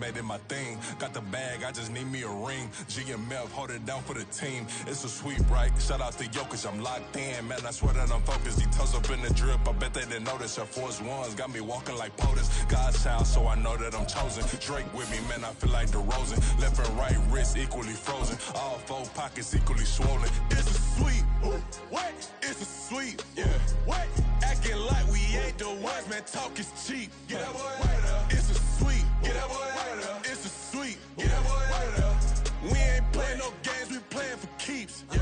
made it my thing. Got the bag, I just need me a ring. GMF, hold it down for the team. It's a sweep, right? Shout out to Jokic, I'm locked in. Man, I swear that I'm focused. These toes up in the drip, I bet they didn't notice. Air Force Ones got me walking like POTUS. God's child, so I know that I'm chosen. Drake with me, man, I feel like DeRozan. Left and right wrist equally frozen. All four pockets equally swollen. It's a sweep. What? It's a sweep. Yeah. What? Acting like we ain't the ones, man. Talk is cheap. Get that boy right up. It's a sweep. Get that boy right up. It's a sweep. Get that boy right up. We ain't playing no games, we playing for keeps. Yeah.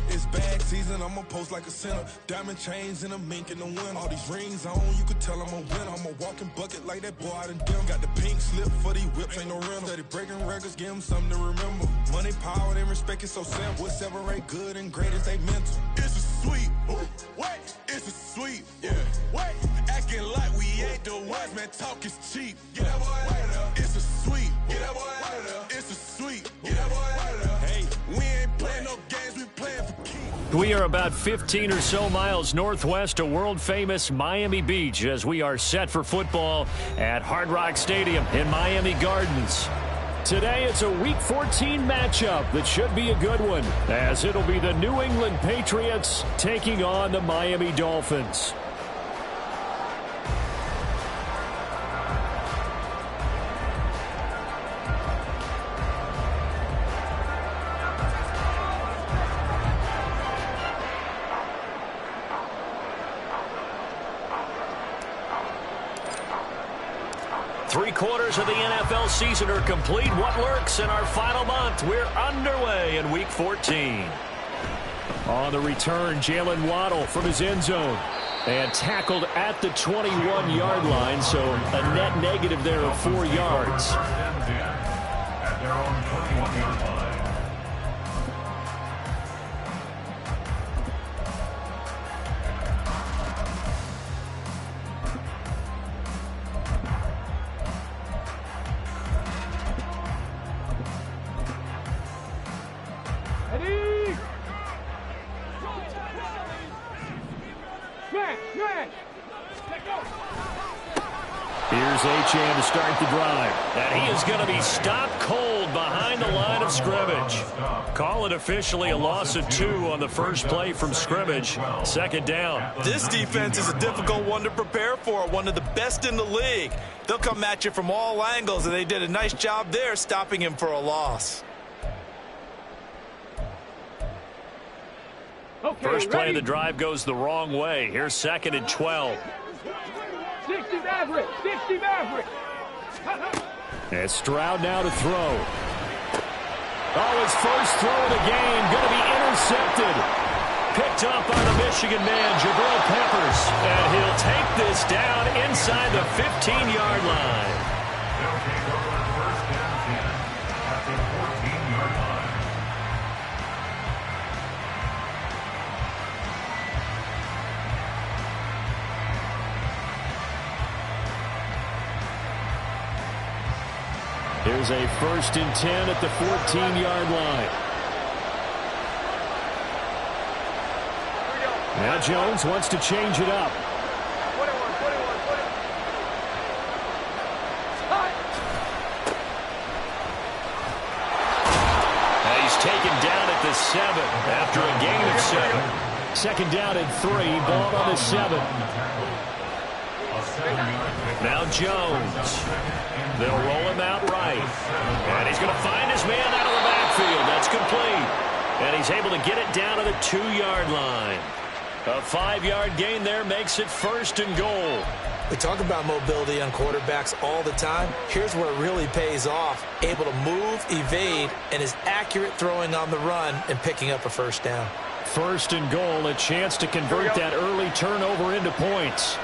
It's bag season, I'ma post like a sinner. Diamond chains and a mink in the wind. All these rings on, you could tell I'm a winner. I'm a walking bucket like that boy out in dim. Got the pink slip for these whips, ain't no rental. Steady breaking records, give them something to remember. Money, power, and respect is so simple. What separate good and great is they mental. It's a sweep. What? It's a sweep. Yeah. What? Acting like we ain't the ones, man. Talk is cheap. Get that boy right up. It's a sweep. Get that boy right up. It's a sweep. Get that boy right up. Hey, we ain't playing no games, we playing for keeps. We are about 15 or so miles northwest of world-famous Miami Beach as we are set for football at Hard Rock Stadium in Miami Gardens. Today, it's a Week 14 matchup that should be a good one, as it'll be the New England Patriots taking on the Miami Dolphins. Three-quarters of the NFL season are complete. What lurks in our final month? We're underway in Week 14. On the return, Jalen Waddle from his end zone. And tackled at the 21-yard line, so a net negative there of 4 yards. At their own 21-yard line. Here's Achane to start the drive. And he is going to be stopped cold behind the line of scrimmage. Call it officially a loss of 2 on the first play from scrimmage. Second down. This defense is a difficult one to prepare for, one of the best in the league. They'll come at you from all angles, and they did a nice job there stopping him for a loss. First play of the drive goes the wrong way. Here's 2nd and 12. 60 Maverick! 60 Maverick! And Stroud now to throw. Oh, his first throw of the game going to be intercepted. Picked up by the Michigan man, Jabril Peppers. And he'll take this down inside the 15-yard line. They'll take over first and 10 at the 14-yard line. Here's a 1st and 10 at the 14-yard line. Now Jones wants to change it up. And he's taken down at the 7 after a gain of 7. 2nd down and 3, ball on the 7. Now Jones. They'll roll him out right. And he's going to find his man out of the backfield. That's complete. And he's able to get it down to the 2-yard line. A 5-yard gain there makes it 1st and goal. We talk about mobility on quarterbacks all the time. Here's where it really pays off. Able to move, evade, and is accurate throwing on the run and picking up a 1st down. 1st and goal, a chance to convert that early turnover into points.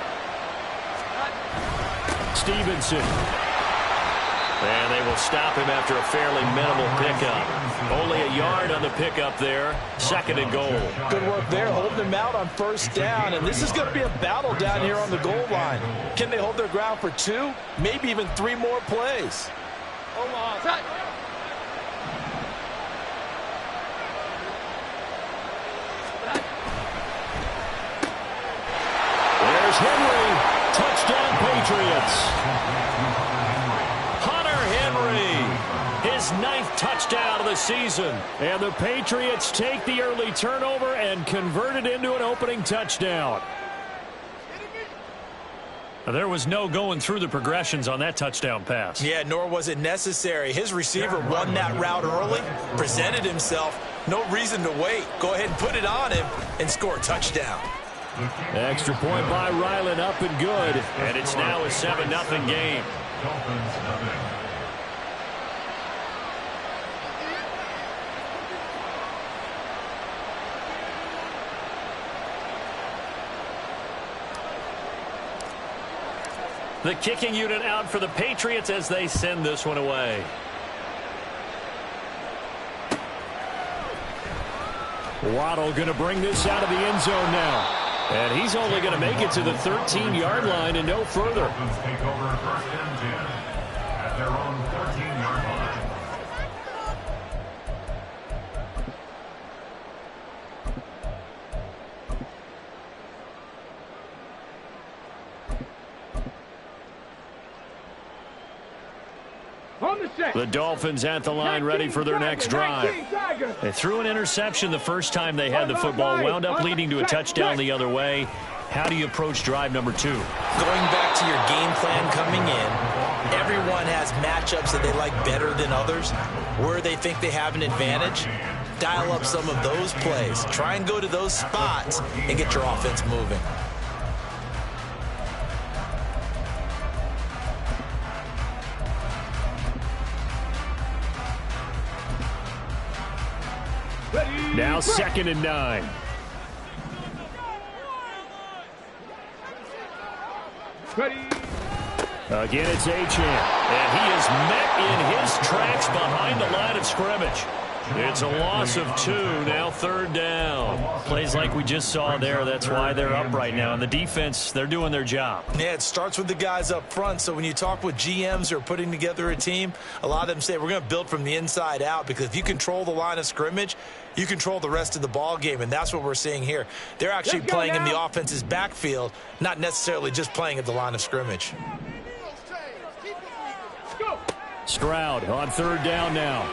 Stevenson. And they will stop him after a fairly minimal pickup. Only a yard on the pickup there. 2nd and goal. Good work there, holding him out on 1st down. And this is going to be a battle down here on the goal line. Can they hold their ground for 2, maybe even 3 more plays? There's Henry. Touchdown, Patriots. his 9th touchdown of the season. And the Patriots take the early turnover and convert it into an opening touchdown. There was no going through the progressions on that touchdown pass. Yeah, nor was it necessary. His receiver won that route early, presented himself. No reason to wait. Go ahead and put it on him and score a touchdown. Extra point by Ryland, up and good. And it's now a 7-0 game. Dolphins nothing. The kicking unit out for the Patriots as they send this one away. Waddle going to bring this out of the end zone now. And he's only going to make it to the 13-yard line and no further. Dolphins take over 1st and 10 at their own 13-yard line. The Dolphins at the line ready for their next drive. They threw an interception the first time they had the football, wound up leading to a touchdown the other way. How do you approach drive number 2? Going back to your game plan coming in, everyone has matchups that they like better than others. Where they think they have an advantage, dial up some of those plays. Try and go to those spots and get your offense moving. Now 2nd and 9. Again, it's Achane. And he is met in his tracks behind the line of scrimmage. It's a loss of 2, now 3rd down. Plays like we just saw there, that's why they're up right now. And the defense, they're doing their job. Yeah, it starts with the guys up front. So when you talk with GMs who are putting together a team, a lot of them say we're going to build from the inside out, because if you control the line of scrimmage, you control the rest of the ball game, and that's what we're seeing here. They're actually playing in the offense's backfield, not necessarily just playing at the line of scrimmage. Stroud on 3rd down now.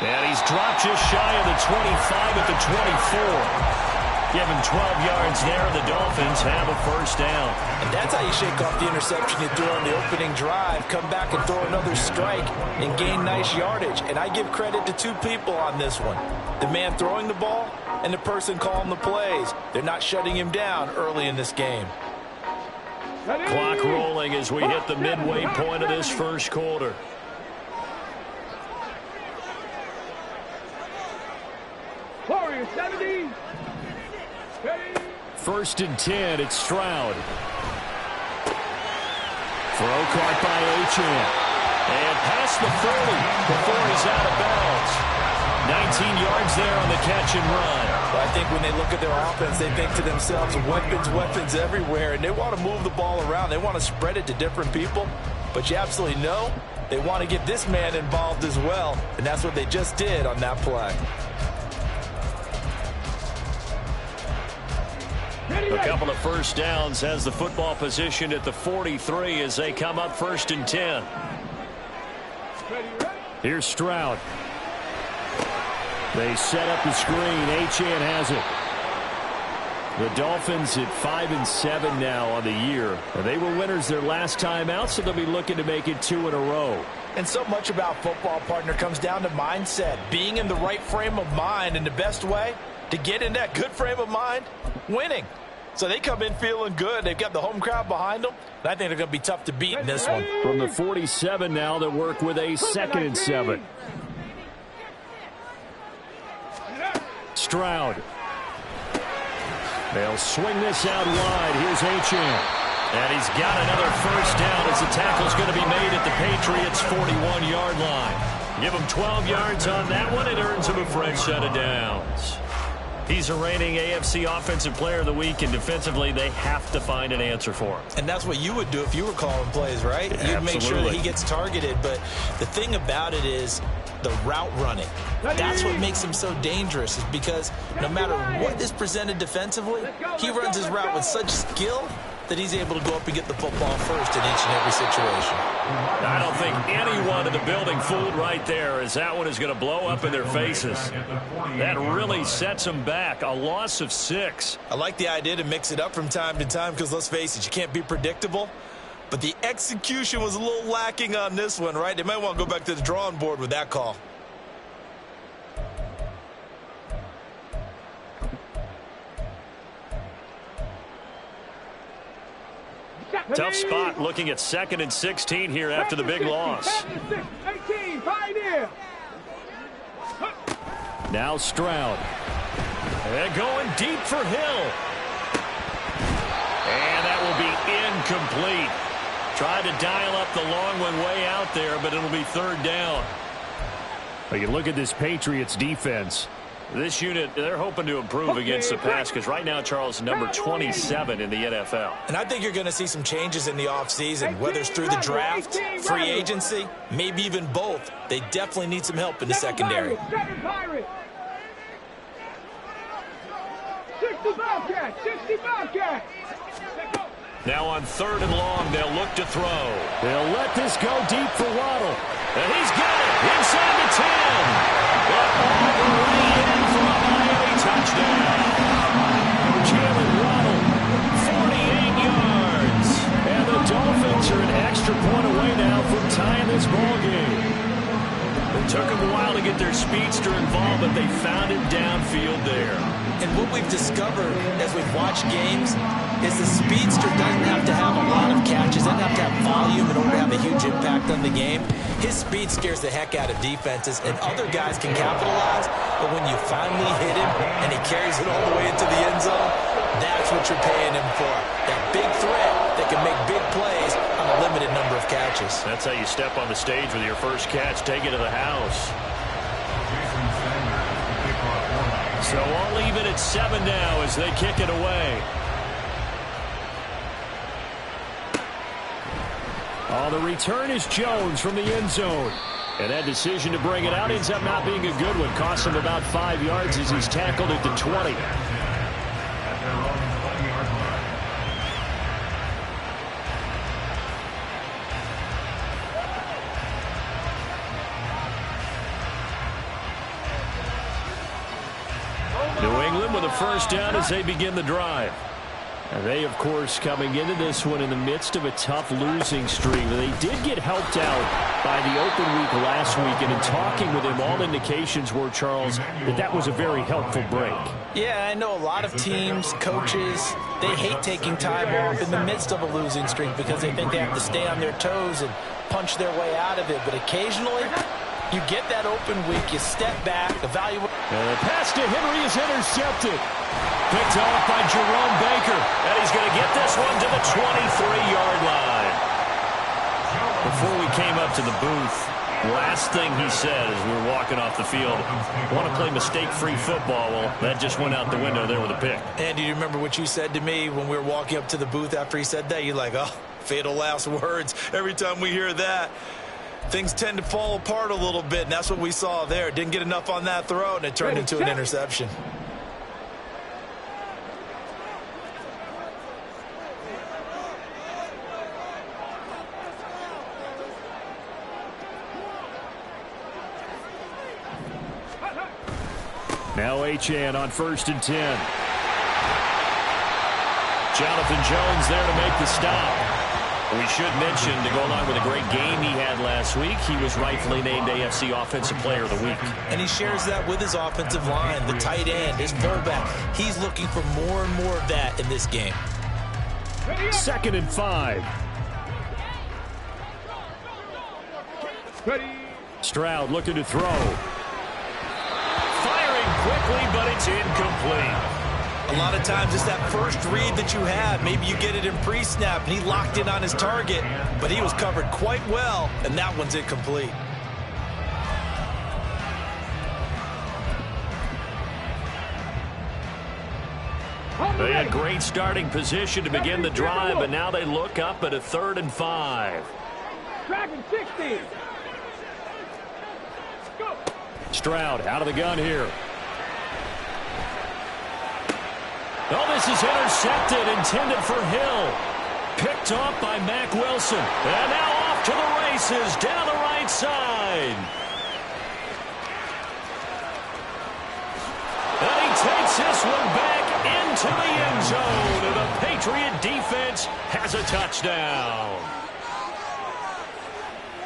And he's dropped just shy of the 25 at the 24. Give him 12 yards there, and the Dolphins have a 1st down. And that's how you shake off the interception you threw on the opening drive, come back and throw another strike and gain nice yardage. And I give credit to 2 people on this one. The man throwing the ball and the person calling the plays. They're not shutting him down early in this game. Clock rolling as we hit the midway point of this 1st quarter. Warriors 70. 1st and 10, it's Stroud. Throw caught by Achane. And past the 40 before he's out of bounds. 19 yards there on the catch and run. Well, I think when they look at their offense, they think to themselves, weapons everywhere, and they want to move the ball around. They want to spread it to different people, but you absolutely know they want to get this man involved as well, and that's what they just did on that play. A couple of 1st downs, has the football position at the 43 as they come up 1st and 10. Here's Stroud. They set up the screen. Achane has it. The Dolphins at 5-7 now on the year. And they were winners their last time out, so they'll be looking to make it 2 in a row. And so much about football, partner, comes down to mindset. Being in the right frame of mind, and the best way to get in that good frame of mind, winning. So they come in feeling good. They've got the home crowd behind them. And I think they're going to be tough to beat in this one. From the 47 now, they work with a 2nd and 7. Stroud. They'll swing this out wide. Here's Achane. And he's got another 1st down as the tackle's going to be made at the Patriots' 41-yard line. Give him 12 yards on that one. It earns him a fresh set of downs. He's a reigning AFC Offensive Player of the Week, and defensively, they have to find an answer for him. And that's what you would do if you were calling plays, right? Yeah, you'd make sure that he gets targeted. But the thing about it is the route running. That's what makes him so dangerous, is because no matter what is presented defensively, he runs his route with such skill that he's able to go up and get the football first in each and every situation. I don't think anyone in the building fooled right there, as that one is going to blow up in their faces. That really sets them back. A loss of 6. I like the idea to mix it up from time to time because, let's face it, you can't be predictable. But the execution was a little lacking on this one, right? They might want to go back to the drawing board with that call. Tough spot looking at 2nd and 16 here after the big loss. 18, Pioneer. Now Stroud. And going deep for Hill. And that will be incomplete. Tried to dial up the long one way out there, but it'll be 3rd down. Well, you look at this Patriots defense. This unit, they're hoping to improve against the pass because right now, Charles, number 27 in the NFL. And I think you're going to see some changes in the offseason, whether it's through the draft, free agency, maybe even both. They definitely need some help in the secondary. 60 Bobcat, 60 Bobcat. Now on 3rd and long, they'll look to throw. They'll let this go deep for Waddle. And he's got it inside the 10. But all the way in for a Miami touchdown. Jalen Waddle, 48 yards. And the Dolphins are an extra point away now from tying this ball game. It took them a while to get their speedster involved, but they found it downfield there. And what we've discovered as we've watched games is the speedster doesn't have to have a lot of catches, doesn't have to have volume in order to have a huge impact on the game. His speed scares the heck out of defenses, and other guys can capitalize, but when you finally hit him and he carries it all the way into the end zone, that's what you're paying him for. That big threat that can make big plays on a limited number of catches. That's how you step on the stage with your first catch, take it to the house. So all even at 7 now as they kick it away. Oh, the return is Jones from the end zone. And that decision to bring it out ends up not being a good one. Costs him about 5 yards as he's tackled at the 20. New England with a first down as they begin the drive. And they, of course, coming into this one in the midst of a tough losing streak. They did get helped out by the open week last week, and in talking with him, all indications were, Charles, that was a very helpful break. Yeah, I know a lot of teams, coaches, they hate taking time off in the midst of a losing streak because they think they have to stay on their toes and punch their way out of it. But occasionally, you get that open week, you step back, evaluate. And the pass to Henry is intercepted. Picked off by Jerome Baker. And he's going to get this one to the 23-yard line. Before we came up to the booth, last thing he said as we were walking off the field, want to play mistake-free football. Well, that just went out the window there with a pick. Andy, do you remember what you said to me when we were walking up to the booth after he said that? You're like, oh, fatal last words. Every time we hear that, things tend to fall apart a little bit, and that's what we saw there. Didn't get enough on that throw, and it turned into an interception. Now Achane on 1st and 10. Jonathan Jones there to make the stop. We should mention, to go along with a great game he had last week, he was rightfully named AFC Offensive Player of the Week. And he shares that with his offensive line, the tight end, his fullback. He's looking for more and more of that in this game. 2nd and 5. Stroud looking to throw. Firing quickly, but it's incomplete. A lot of times it's that first read that you have. Maybe you get it in pre-snap, and he locked in on his target, but he was covered quite well, and that one's incomplete. They had great starting position to begin the drive, but now they look up at a 3rd and 5. Dragon 60. Go. Stroud out of the gun here. Oh, this is intercepted, intended for Hill. Picked off by Mack Wilson. And now off to the races down the right side. And he takes this one back into the end zone. And the Patriot defense has a touchdown.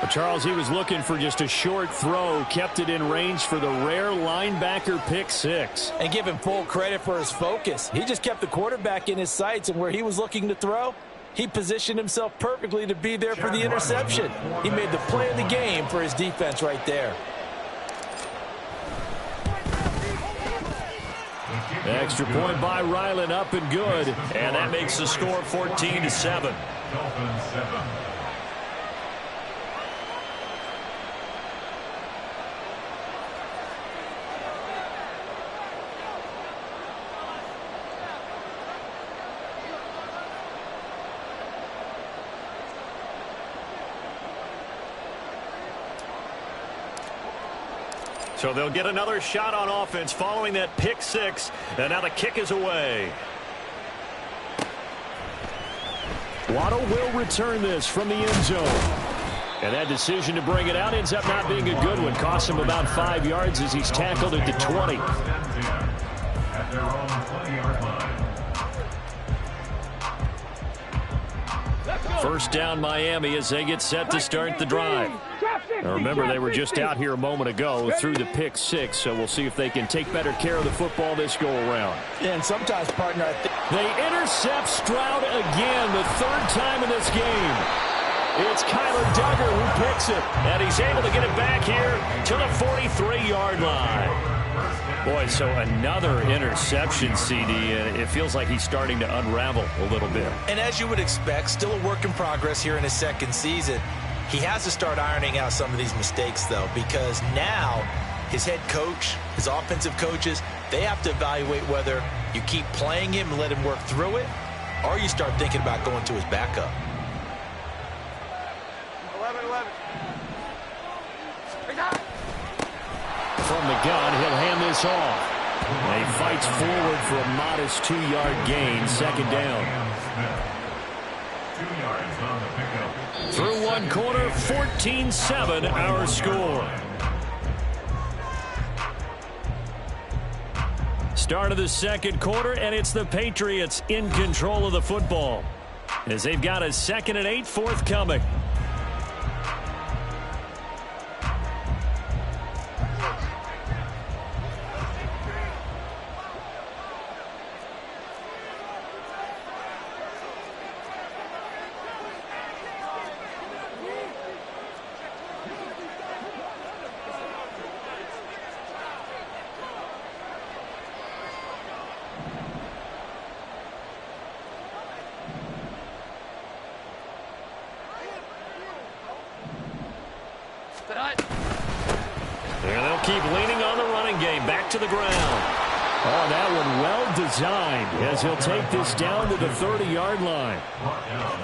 Well, Charles, he was looking for just a short throw, kept it in range for the rare linebacker pick six. And give him full credit for his focus. He just kept the quarterback in his sights, and where he was looking to throw, he positioned himself perfectly to be there for the interception. He made the play of the game for his defense right there. Extra point by Ryland, up and good. And that makes the score 14-7. Dolphins 7. So they'll get another shot on offense following that pick six. And now the kick is away. Waddle will return this from the end zone. And that decision to bring it out ends up not being a good one. Costs him about 5 yards as he's tackled at the 20. At their own 20-yard line. First down Miami as they get set to start the drive. Now remember, they were just out here a moment ago through the pick six, so we'll see if they can take better care of the football this go around. And sometimes, partner, I think they intercept Stroud again, the third time in this game. It's Kyler Duggar who picks it, and he's able to get it back here to the 43-yard line. Boy, so another interception, CD, and it feels like he's starting to unravel a little bit. And as you would expect, still a work in progress here in his second season. He has to start ironing out some of these mistakes, though, because now his head coach, his offensive coaches, they have to evaluate whether you keep playing him and let him work through it, or you start thinking about going to his backup. 11-11. From the gun, he'll hand this off. And he fights forward for a modest 2-yard gain, second down. 2 yards on the pickup. Through one quarter, 14-7 our score. Start of the second quarter, and it's the Patriots in control of the football as they've got a 2nd and 8 forthcoming. And they'll keep leaning on the running game. Back to the ground. Oh, that one well designed as he'll take this down to the 30-yard line.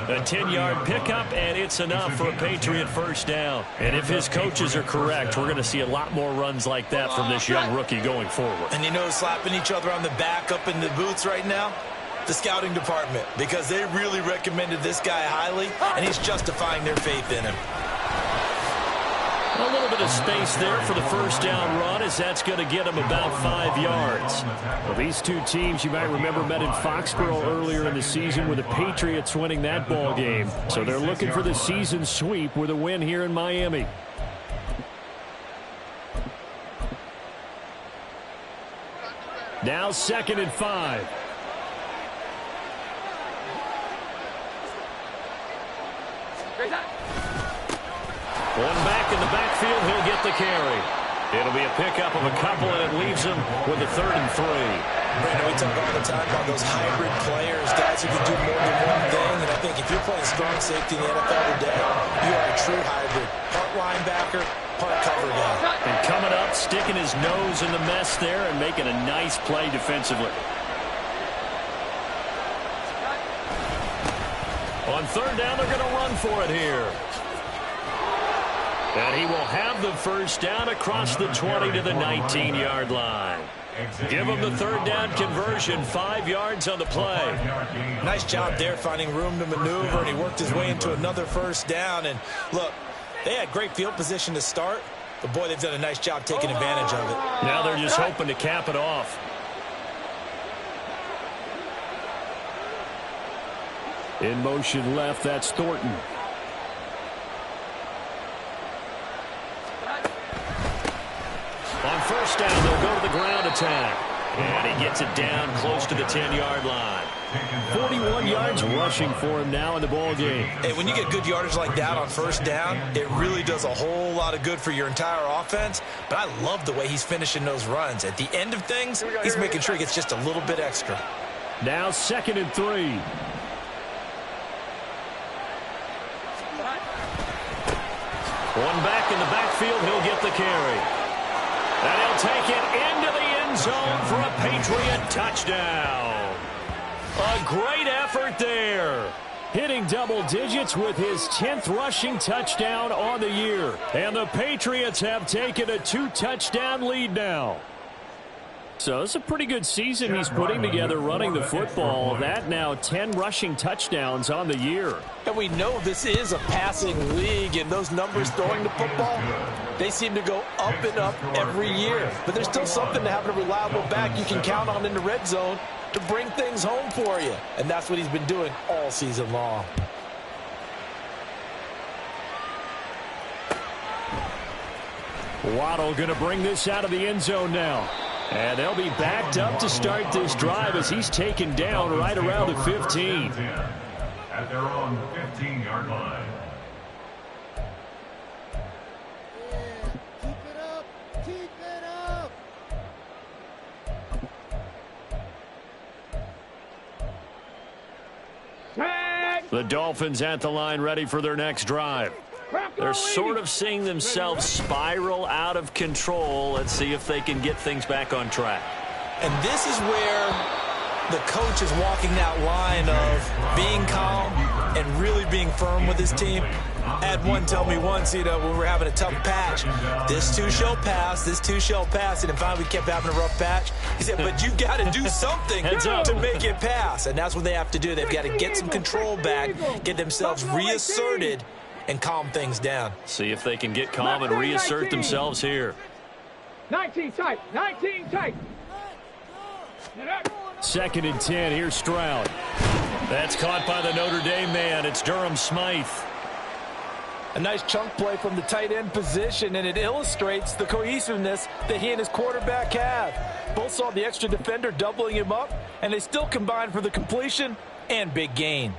A 10-yard pickup, and it's enough for a Patriot first down. And if his coaches are correct, we're going to see a lot more runs like that from this young rookie going forward. And you know, slapping each other on the back up in the booths right now? The scouting department, because they really recommended this guy highly, and he's justifying their faith in him. A little bit of space there for the first down run, as that's going to get him about 5 yards. Well, these two teams, you might remember, met in Foxborough earlier in the season with the Patriots winning that ball game. So they're looking for the season sweep with a win here in Miami. Now 2nd and 5. One back in the backfield, he'll get the carry. It'll be a pickup of a couple, and it leaves him with a 3rd and 3. Brandon, we talk all the time about those hybrid players, guys who can do more than one thing. And I think if you're playing strong safety in the NFL today, you are a true hybrid. Part linebacker, part cover guy. And coming up, sticking his nose in the mess there and making a nice play defensively. On 3rd down, they're going to run for it here. And he will have the first down across the 20 to the 19-yard line. Give him the third down conversion, 5 yards on the play. Nice job there finding room to maneuver, and he worked his way into another first down. And look, they had great field position to start, but boy, they've done a nice job taking advantage of it. Now they're just hoping to cap it off. In motion left, that's Thornton. On first down, they'll go to the ground attack. And he gets it down close to the 10-yard line. 41 yards rushing for him now in the ball game. Hey, when you get good yardage like that on first down, it really does a whole lot of good for your entire offense. But I love the way he's finishing those runs. At the end of things, he's making sure he gets just a little bit extra. Now 2nd and 3. One back in the backfield, he'll get the carry. And he'll take it into the end zone for a Patriot touchdown. A great effort there. Hitting double digits with his 10th rushing touchdown on the year. And the Patriots have taken a 2-touchdown lead now. So it's a pretty good season he's putting together running the football. That now 10 rushing touchdowns on the year. And we know this is a passing league, and those numbers throwing the football, they seem to go up and up every year. But there's still something to having a reliable back you can count on in the red zone to bring things home for you. And that's what he's been doing all season long. Waddle going to bring this out of the end zone now. And they'll be backed up to start this drive as he's taken down right around the 15. At their own 15-yard line. Keep it up. Keep it up. The Dolphins at the line ready for their next drive. They're sort of seeing themselves spiral out of control. Let's see if they can get things back on track. And this is where the coach is walking that line of being calm and really being firm with his team. I had one tell me once, when we were having a tough patch, this too shall pass, this too shall pass. And then finally we kept having a rough patch. He said, but you got to do something to make it pass. And that's what they have to do. They've got to get some control back, get themselves reasserted, and calm things down. See if they can get calm and reassert themselves here. 19 tight, 19 tight. 2nd and 10, here's Stroud. That's caught by the Notre Dame man. It's Durham Smythe. A nice chunk play from the tight end position, and it illustrates the cohesiveness that he and his quarterback have. Both saw the extra defender doubling him up, and they still combined for the completion and big gain.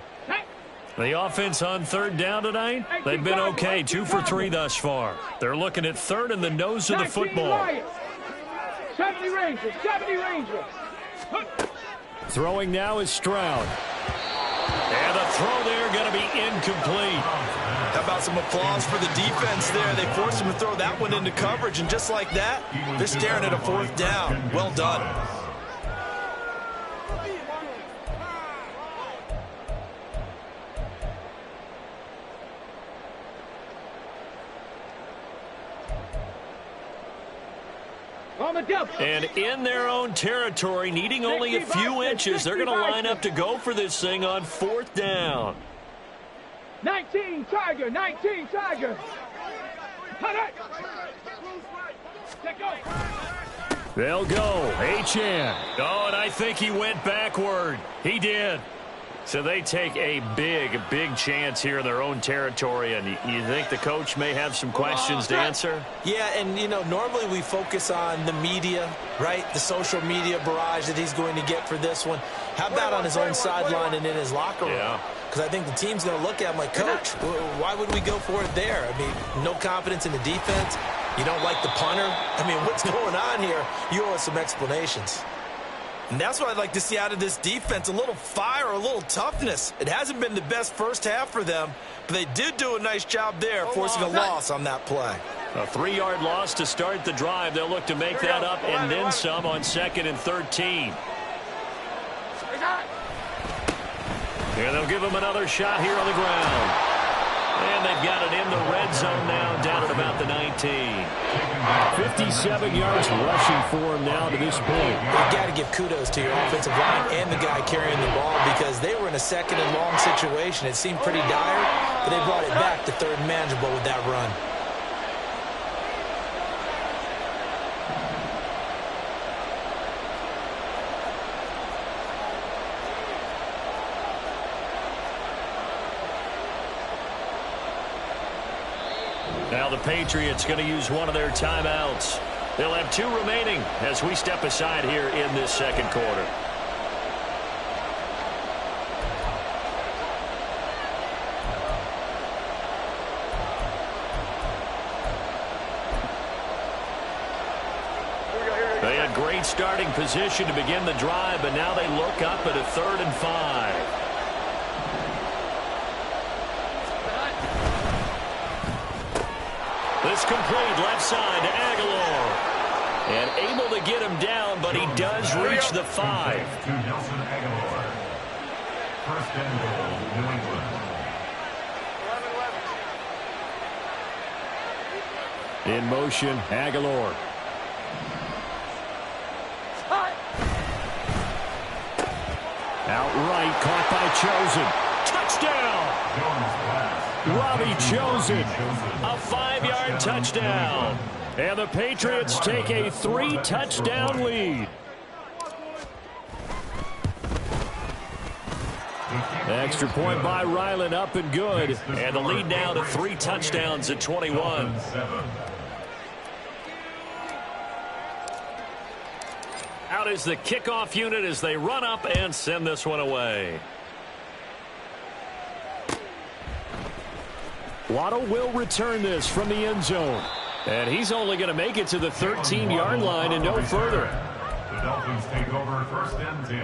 The offense on 3rd down tonight, they've been okay, 2 for 3 thus far. They're looking at 3rd in the nose of the football. 70 Rangers, 70 Rangers. Throwing now is Stroud. And the throw there going to be incomplete. How about some applause for the defense there? They forced him to throw that one into coverage, and just like that, they're staring at a 4th down. Well done. And in their own territory, needing only a few inches, they're going to line up to go for this thing on 4th down. 19 Tiger, 19 Tiger. They'll go. Achane. Oh, and I think he went backward. He did. So they take a big chance here in their own territory, and you think the coach may have some questions to answer? Yeah, and, normally we focus on the media, right? The social media barrage that he's going to get for this one. How about on his own sideline and in his locker room? Yeah. Because I think the team's going to look at him like, Coach, why would we go for it there? I mean, no confidence in the defense. You don't like the punter. I mean, what's going on here? You owe us some explanations. And that's what I'd like to see out of this defense, a little fire, a little toughness. It hasn't been the best first half for them, but they did do a nice job there, forcing a loss on that play. A 3-yard loss to start the drive. They'll look to make that up and then some on 2nd and 13. And they'll give him another shot here on the ground. And they've got it in the red zone now, down at about the 19. 57 yards rushing for him now to this point. You got to give kudos to your offensive line and the guy carrying the ball because they were in a second and long situation. It seemed pretty dire, but they brought it back to third and manageable with that run. Now the Patriots going to use one of their timeouts. They'll have 2 remaining as we step aside here in this second quarter. They had great starting position to begin the drive, but now they look up at a 3rd and 5. This complete left side to Aguilar. And able to get him down, but he does reach the 5. To Nelson Aguilar. First and goal, New England. In motion, Aguilar. Outright caught by Chosen. Touchdown! Robbie Chosen, a 5-yard touchdown. And the Patriots take a 3-touchdown lead. Extra point by Ryland, up and good. And the lead now to 3 touchdowns at 21. Out is the kickoff unit as they run up and send this one away. Waddle will return this from the end zone. And he's only going to make it to the 13-yard line and no further. The Dolphins take over 1st and 10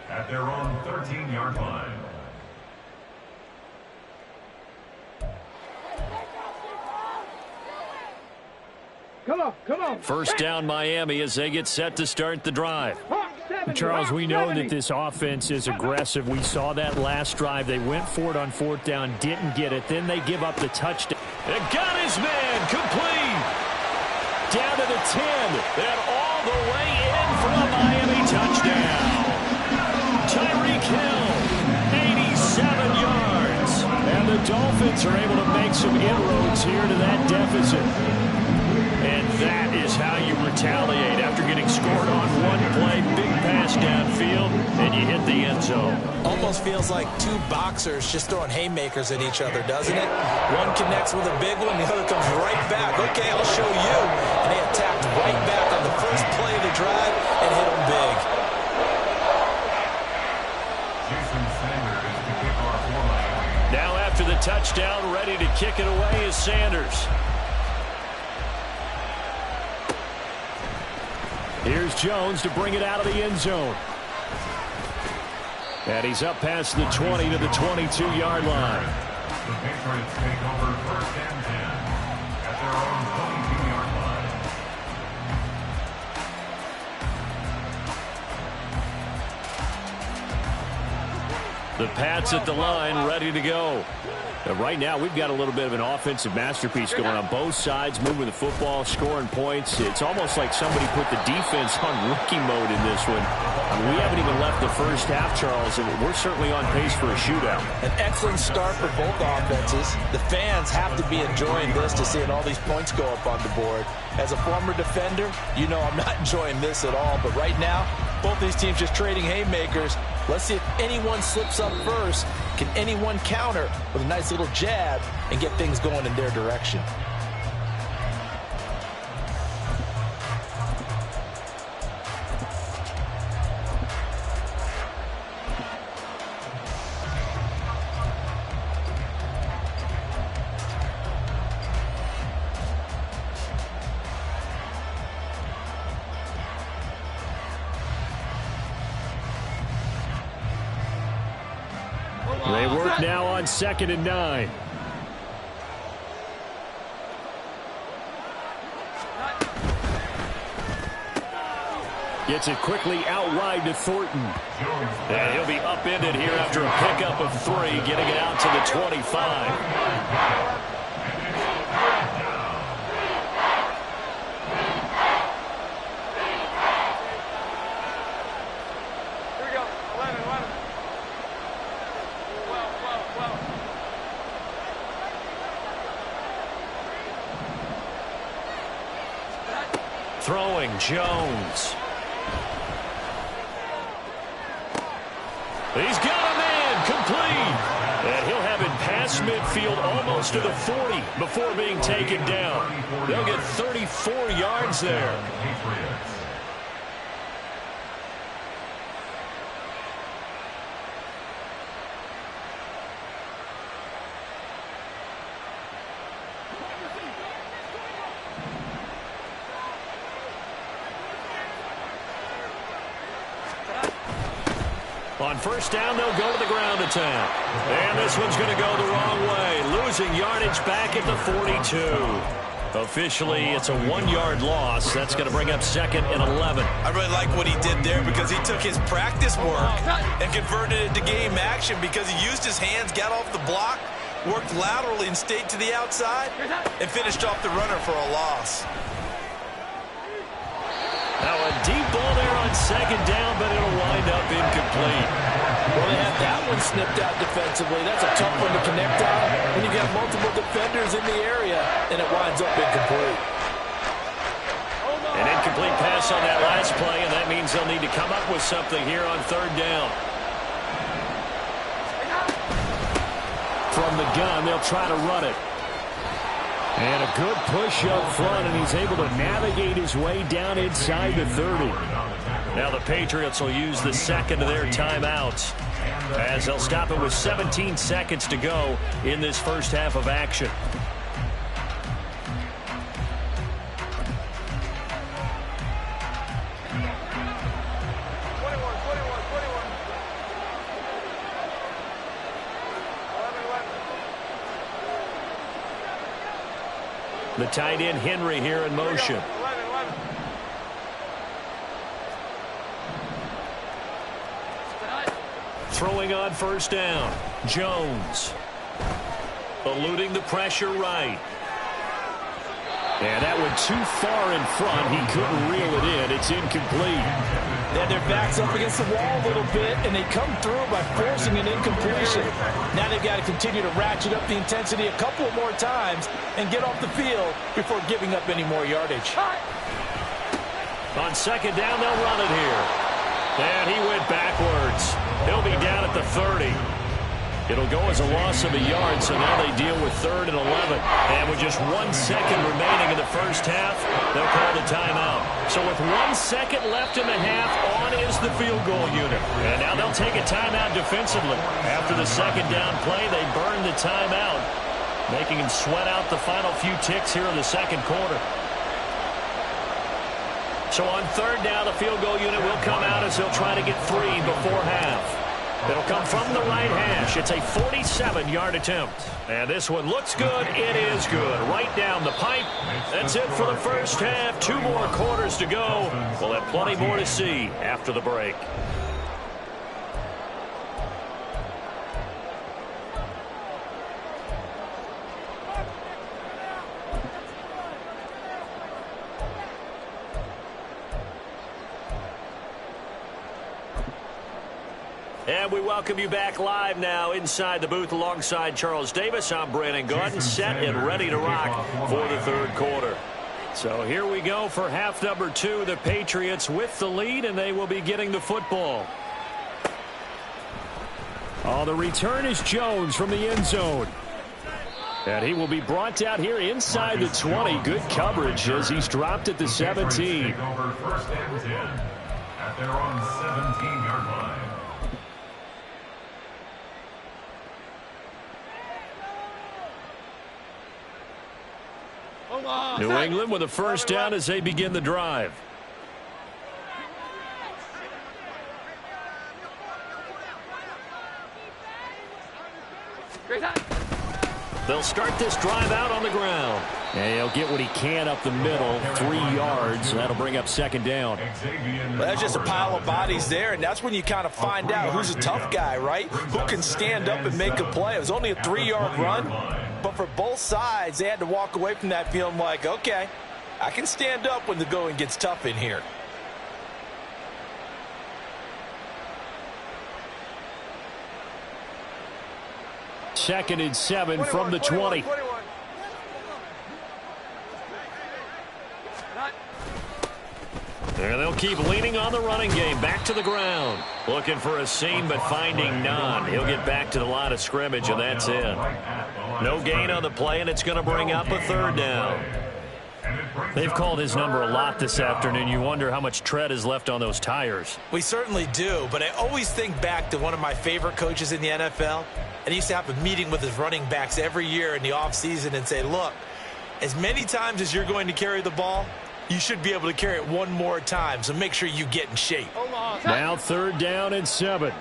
at their own 13-yard line. Come on. First down Miami as they get set to start the drive. Charles, we know that this offense is aggressive. We saw that last drive. They went for it on 4th down, didn't get it. Then they give up the touchdown. And got his man complete. Down to the 10. And all the way in for a Miami touchdown. Tyreek Hill, 87 yards. And the Dolphins are able to make some inroads here to that deficit. And that is how you retaliate after getting scored on one play. Big pass downfield, and you hit the end zone. Almost feels like 2 boxers just throwing haymakers at each other, doesn't it? One connects with a big one, the other comes right back. Okay, I'll show you. And they attacked right back on the first play of the drive and hit them big. Now after the touchdown, ready to kick it away is Sanders. Here's Jones to bring it out of the end zone. And he's up past the 20 to the 22-yard line. The Patriots take over 1st and 10 at their own 22-yard line. The Pats at the line, ready to go. Right now, we've got a little bit of an offensive masterpiece going on both sides, moving the football, scoring points. It's almost like somebody put the defense on rookie mode in this one. We haven't even left the first half, Charles, and we're certainly on pace for a shootout. An excellent start for both offenses. The fans have to be enjoying this to seeing all these points go up on the board. As a former defender, you know I'm not enjoying this at all, but right now, both these teams just trading haymakers. Let's see if anyone slips up first. Can anyone counter with a nice little jab and get things going in their direction? They work now on 2nd and 9. Gets it quickly out wide to Thornton. And he'll be upended here after a pickup of 3, getting it out to the 25. Throwing, Jones. He's got a man, complete. And he'll have it past midfield almost to the 40 before being taken down. They'll get 34 yards there. On first down, they'll go to the ground attack. And this one's going to go the wrong way. Losing yardage back at the 42. Officially, it's a 1-yard loss. That's going to bring up 2nd and 11. I really like what he did there because he took his practice work and converted it to game action because he used his hands, got off the block, worked laterally and stayed to the outside, and finished off the runner for a loss. Now a deep ball there on 2nd down, but it'll wind up incomplete. Well, they had that one snipped out defensively. That's a tough one to connect on when you got multiple defenders in the area, and it winds up incomplete. An incomplete pass on that last play, and that means they'll need to come up with something here on 3rd down. From the gun, they'll try to run it. And a good push up front, and he's able to navigate his way down inside the 30. Now the Patriots will use the 2nd of their timeouts as they'll stop it with 17 seconds to go in this first half of action. The tight end Henry here in motion. Throwing on first down. Jones. Eluding the pressure right. And that went too far in front. He couldn't reel it in. It's incomplete. They had their backs up against the wall a little bit, and they come through by forcing an incompletion. Now they've got to continue to ratchet up the intensity a couple more times and get off the field before giving up any more yardage. On 2nd down, they'll run it here. And he went backwards. He'll be down at the 30. It'll go as a loss of a yard, so now they deal with 3rd and 11. And with just 1 second remaining in the first half, they'll call the timeout. So with 1 second left in the half, on is the field goal unit. And now they'll take a timeout defensively. After the 2nd down play, they burn the timeout, making him sweat out the final few ticks here in the 2nd quarter. So on 3rd down, the field goal unit will come out as they'll try to get 3 before half. It'll come from the right hash. It's a 47-yard attempt. And this one looks good. It is good. Right down the pipe. That's it for the first half. 2 more quarters to go. We'll have plenty more to see after the break. And we welcome you back live now inside the booth alongside Charles Davis. I'm Brandon Gordon, set and ready to rock for the 3rd quarter. So here we go for half number 2. The Patriots with the lead, and they will be getting the football. Oh, the return is Jones from the end zone. And he will be brought down here inside the 20. Good coverage as he's dropped at the 17. Over 1st and 10 at their own 17-yard line. New England with a first down as they begin the drive. They'll start this drive out on the ground. And he'll get what he can up the middle, 3 yards. That'll bring up 2nd down. Well, that's just a pile of bodies there, and that's when you kind of find out who's a tough guy, right? Who can stand up and make a play. It was only a 3-yard run, but for both sides, they had to walk away from that feeling like, okay, I can stand up when the going gets tough in here. Second and 7 from the 20. And they'll keep leaning on the running game. Back to the ground. Looking for a seam, but finding none. He'll get back to the line of scrimmage, and that's it. No gain on the play, and it's going to bring up a third down. They've called his number a lot this afternoon. You wonder how much tread is left on those tires. We certainly do, but I always think back to one of my favorite coaches in the NFL. And he used to have a meeting with his running backs every year in the offseason and say, look, as many times as you're going to carry the ball, you should be able to carry it one more time, so make sure you get in shape. Now third down and 7. 11.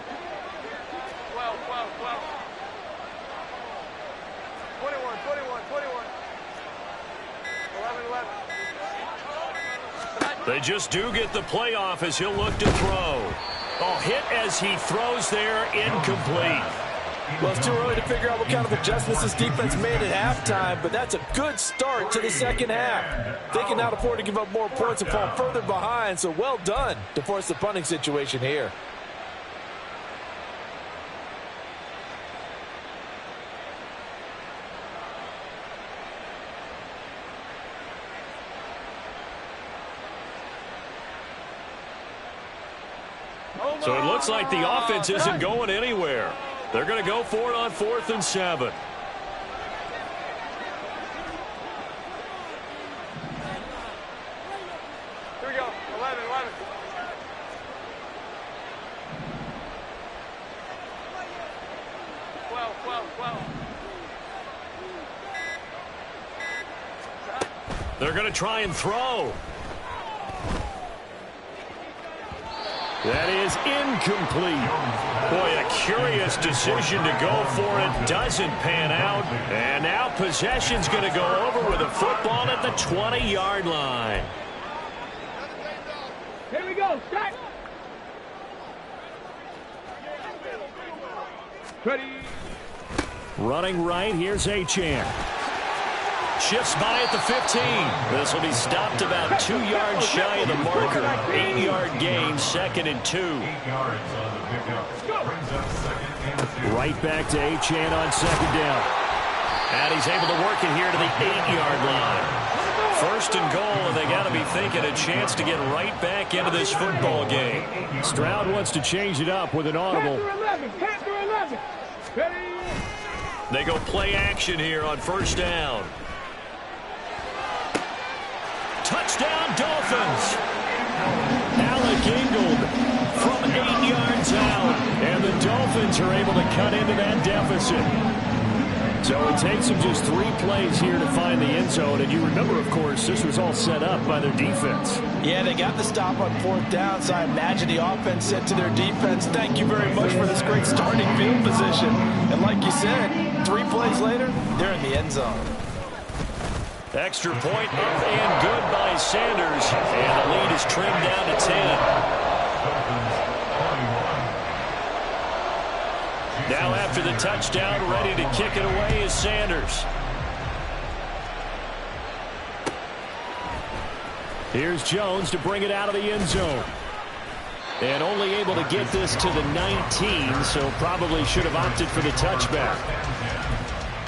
They just do get the playoff as he'll look to throw. Oh, hit as he throws there, incomplete. Well, it's too early to figure out what kind of adjustments this defense made at halftime, but that's a good start to the second half. They can now afford to give up more points and fall further behind, so well done to force the punting situation here. So it looks like the offense isn't going anywhere. They're going to go for it on 4th and 7. Here we go. 11. 12. They're going to try and throw. That is incomplete. Boy, a curious decision to go for it. Doesn't pan out. And now possession's going to go over with a football at the 20-yard line. Here we go. Start. Ready. Running right, here's Achane. Shifts by at the 15. This will be stopped about 2 yards shy of the marker. 8-yard gain, 2nd and 2. 8 yards on the pickup. Brings up 2nd and 2. Right back to Achane on 2nd down. And he's able to work it here to the 8-yard line. 1st and goal, and they got to be thinking a chance to get right back into this football game. Stroud wants to change it up with an audible. Panther 11. Ready. They go play action here on 1st down. Touchdown, Dolphins. Alec Ingold from 8 yards out. And the Dolphins are able to cut into that deficit. So it takes them just 3 plays here to find the end zone. And you remember, of course, this was all set up by their defense. Yeah, they got the stop on 4th down, so I imagine the offense said to their defense, thank you very much for this great starting field position. And like you said, 3 plays later, they're in the end zone. Extra point up and good by Sanders. And the lead is trimmed down to 10. Now after the touchdown, ready to kick it away is Sanders. Here's Jones to bring it out of the end zone. And only able to get this to the 19, so probably should have opted for the touchback.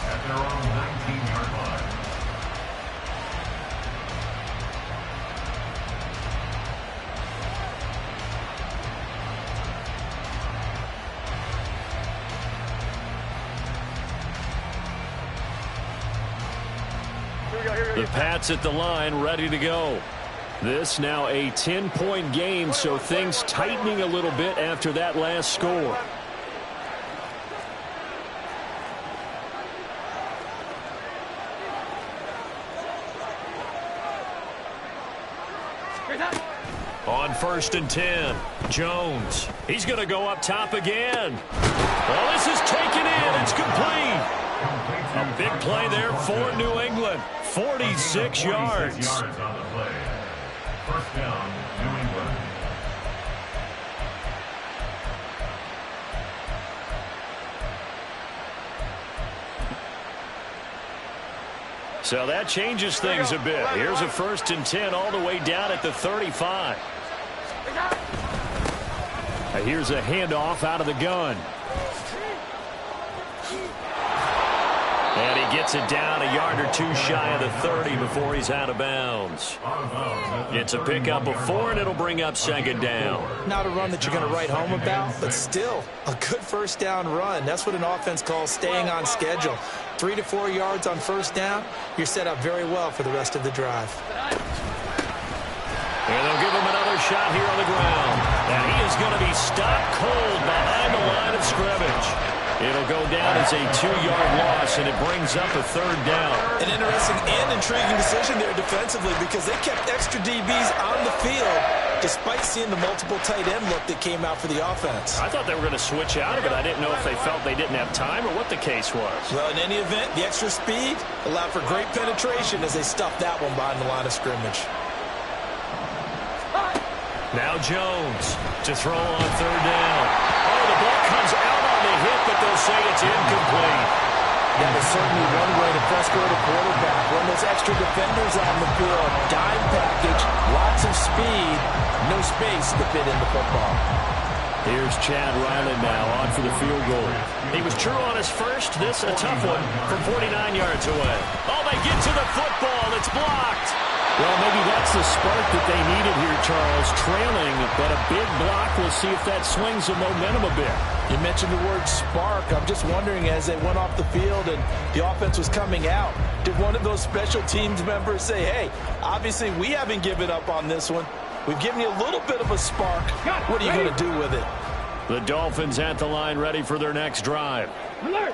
At their own 19-yard line. The Pats at the line, ready to go. This now a 10-point game, so things tightening a little bit after that last score. On 1st and 10, Jones. He's going to go up top again. Well, this is taken in. It's complete. A big play there for New England. 46 yards. 46 yards on the play. 1st down, New England. So that changes things a bit. Here's a 1st and 10 all the way down at the 35. Here's a handoff out of the gun. And he gets it down a yard or two shy of the 30 before he's out of bounds. It's a pickup of 4, and it'll bring up second down. Not a run that you're going to write home about, but still a good first down run. That's what an offense calls staying on schedule. 3 to 4 yards on first down, you're set up very well for the rest of the drive. And they'll give him another shot here on the ground. And he is going to be stopped cold behind the line of scrimmage. It'll go down as a 2-yard loss, and it brings up a third down. An interesting and intriguing decision there defensively because they kept extra DBs on the field despite seeing the multiple tight end look that came out for the offense. I thought they were going to switch out of it. I didn't know if they felt they didn't have time or what the case was. Well, in any event, the extra speed allowed for great penetration as they stuffed that one behind the line of scrimmage. Now Jones to throw on third down. Oh, the ball comes out on the hit, but they'll say it's incomplete. That is certainly one way to frustrate a quarterback. When there's extra defenders on the field, dime package, lots of speed, no space to fit in the football. Here's Chad Ryland now on for the field goal. He was true on his first. This a tough one from 49 yards away. Oh, they get to the football. It's blocked. Well, maybe that's the spark that they needed here, Charles. Trailing, but a big block. We'll see if that swings the momentum a bit. You mentioned the word spark. I'm just wondering, as they went off the field and the offense was coming out, did one of those special teams members say, hey, obviously we haven't given up on this one. We've given you a little bit of a spark. What are you going to do with it? The Dolphins at the line ready for their next drive.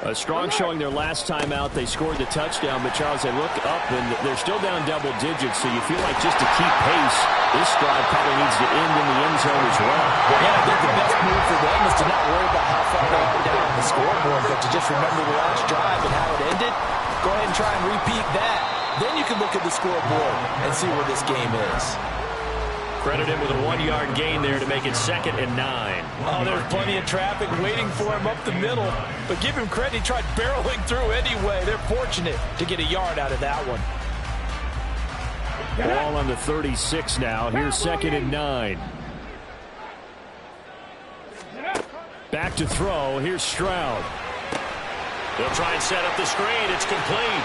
A strong showing their last time out. They scored the touchdown, but Charles, they look up and they're still down double digits, so you feel like just to keep pace, this drive probably needs to end in the end zone as well. Yeah, I think the best move for them is to not worry about how far they go down on the scoreboard, but to just remember the last drive and how it ended. Go ahead and try and repeat that. Then you can look at the scoreboard and see where this game is. Credit him with a 1-yard gain there to make it 2nd and 9. Oh, there's plenty of traffic waiting for him up the middle. But give him credit, he tried barreling through anyway. They're fortunate to get a yard out of that one. Ball on the 36 now. Here's 2nd and 9. Back to throw. Here's Stroud. They'll try and set up the screen. It's complete.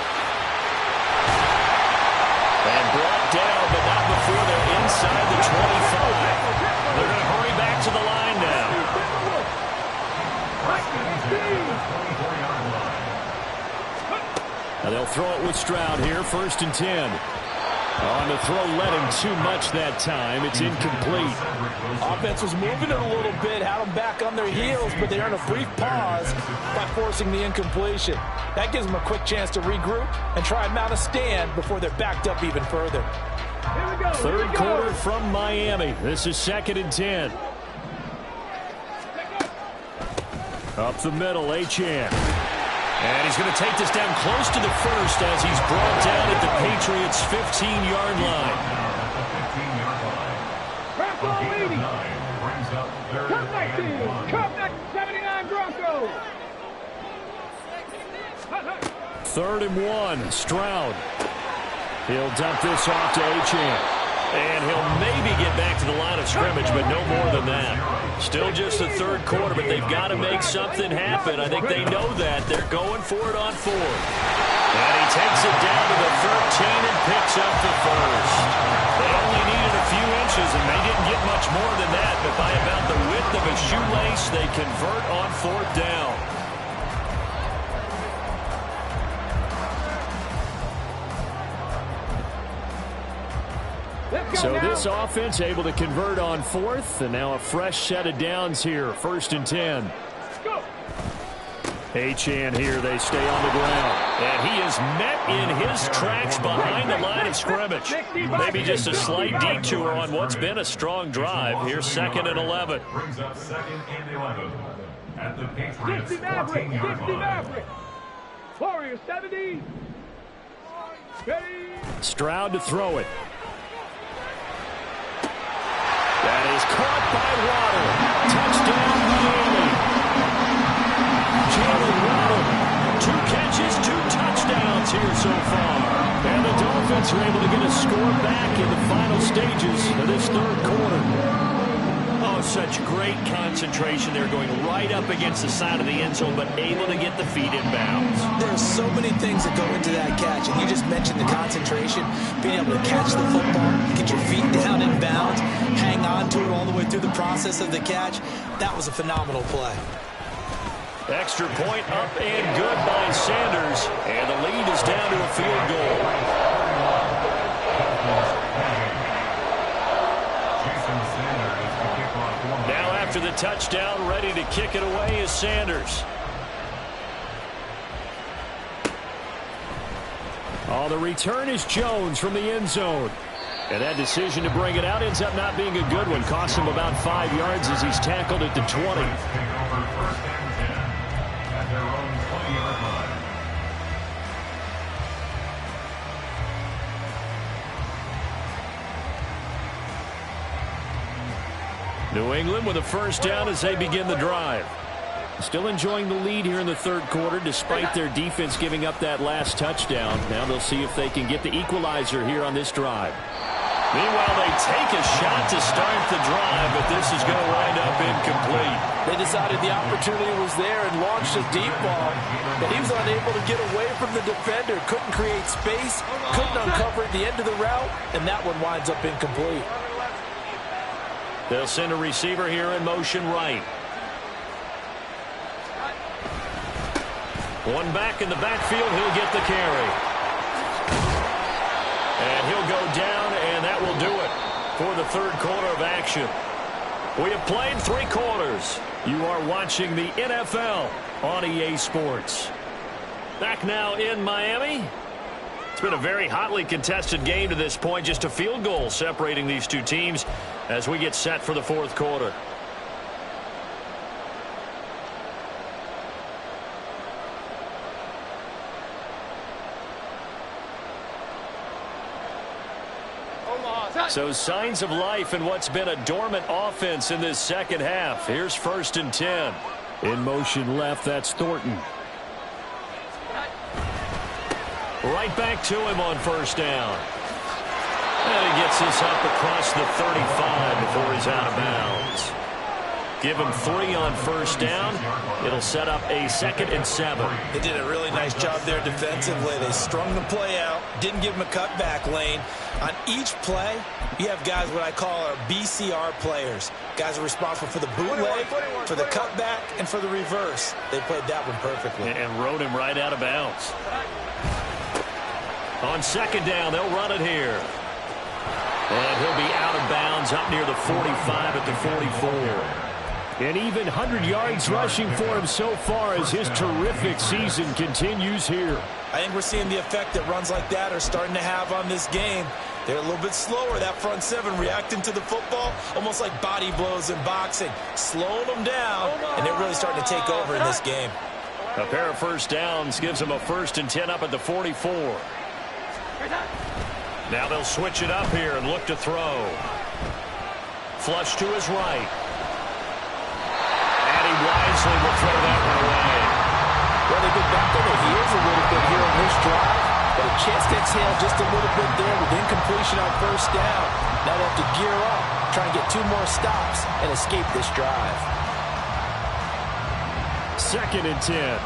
And brought down, but not before they're inside the 25. They're going to hurry back to the line now. Now they'll throw it with Stroud here, 1st and 10. On the throw, led him too much that time. It's incomplete. Offense was moving it a little bit, had them back on their heels, but they earned a brief pause by forcing the incompletion. That gives them a quick chance to regroup and try and mount a stand before they're backed up even further. Third quarter from Miami. This is 2nd and 10. Up the middle, Achane. And he's going to take this down close to the first as he's brought down at the Patriots' 15-yard line. Come next, 79 Broncos. 3rd and 1, Stroud. He'll dump this off to Achane. And he'll maybe get back to the line of scrimmage, but no more than that. Still just the third quarter, but they've got to make something happen. I think they know that. They're going for it on 4th. And he takes it down to the 13 and picks up the first. They only needed a few inches, and they didn't get much more than that. But by about the width of a shoelace, they convert on 4th down. So this offense able to convert on 4th, and now a fresh set of downs here. 1st and 10. Achane here, they stay on the ground. And he is met in his tracks behind the line of scrimmage. Maybe just a slight detour on what's been a strong drive. Here's 2nd and 11. Brings up 2nd and 11 at the Patriots' 14-yard line. Warriors 70. Ready. Stroud to throw it. That is caught by Waddle. Touchdown, Miami. Jalen Waddle. 2 catches, 2 touchdowns here so far. And the Dolphins are able to get a score back in the final stages of this third quarter. Oh, Oh, such great concentration. They're going right up against the side of the end zone, but able to get the feet in bounds. There's so many things that go into that catch, and you just mentioned the concentration, being able to catch the football, get your feet down in bounds, hang on to it all the way through the process of the catch. That was a phenomenal play. Extra point up and good by Sanders, and the lead is down to a field goal. Now after the touchdown, ready to kick it away is Sanders. Oh, the return is Jones from the end zone. And that decision to bring it out ends up not being a good one. Costs him about 5 yards as he's tackled at the 20. New England with a first down as they begin the drive. Still enjoying the lead here in the third quarter despite their defense giving up that last touchdown. Now they'll see if they can get the equalizer here on this drive. Meanwhile, they take a shot to start the drive, but this is going to wind up incomplete. They decided the opportunity was there and launched a deep ball, but he was unable to get away from the defender, couldn't create space, couldn't uncover at the end of the route, and that one winds up incomplete. They'll send a receiver here in motion right. One back in the backfield, he'll get the carry. And he'll go down, and that will do it for the third quarter of action. We have played 3 quarters. You are watching the NFL on EA Sports. Back now in Miami. It's been a very hotly contested game to this point. Just a field goal separating these two teams as we get set for the fourth quarter. So signs of life in what's been a dormant offense in this second half. Here's 1st and 10. In motion left, that's Thornton. Right back to him on first down. And he gets this up across the 35 before he's out of bounds. Give him 3 on first down. It'll set up a 2nd and 7. They did a really nice job there defensively. They strung the play out, didn't give him a cutback lane. On each play, you have guys what I call our BCR players. Guys are responsible for the bootleg, for the cutback, and for the reverse. They played that one perfectly. And rode him right out of bounds. On 2nd down, they'll run it here. And he'll be out of bounds up near the 45 at the 44. And even 100 yards rushing for him so far as his terrific season continues here. I think we're seeing the effect that runs like that are starting to have on this game. They're a little bit slower, that front 7, reacting to the football, almost like body blows in boxing, slowing them down, and they're really starting to take over in this game. A pair of first downs gives them a 1st and 10 up at the 44. Now they'll switch it up here and look to throw. Flush to his right. And he wisely will throw that one away. Well, they've been back on their heels a little bit here on this drive, but a chance to exhale just a little bit there with incompletion on first down. Now they have to gear up, try and get 2 more stops and escape this drive. 2nd and 10.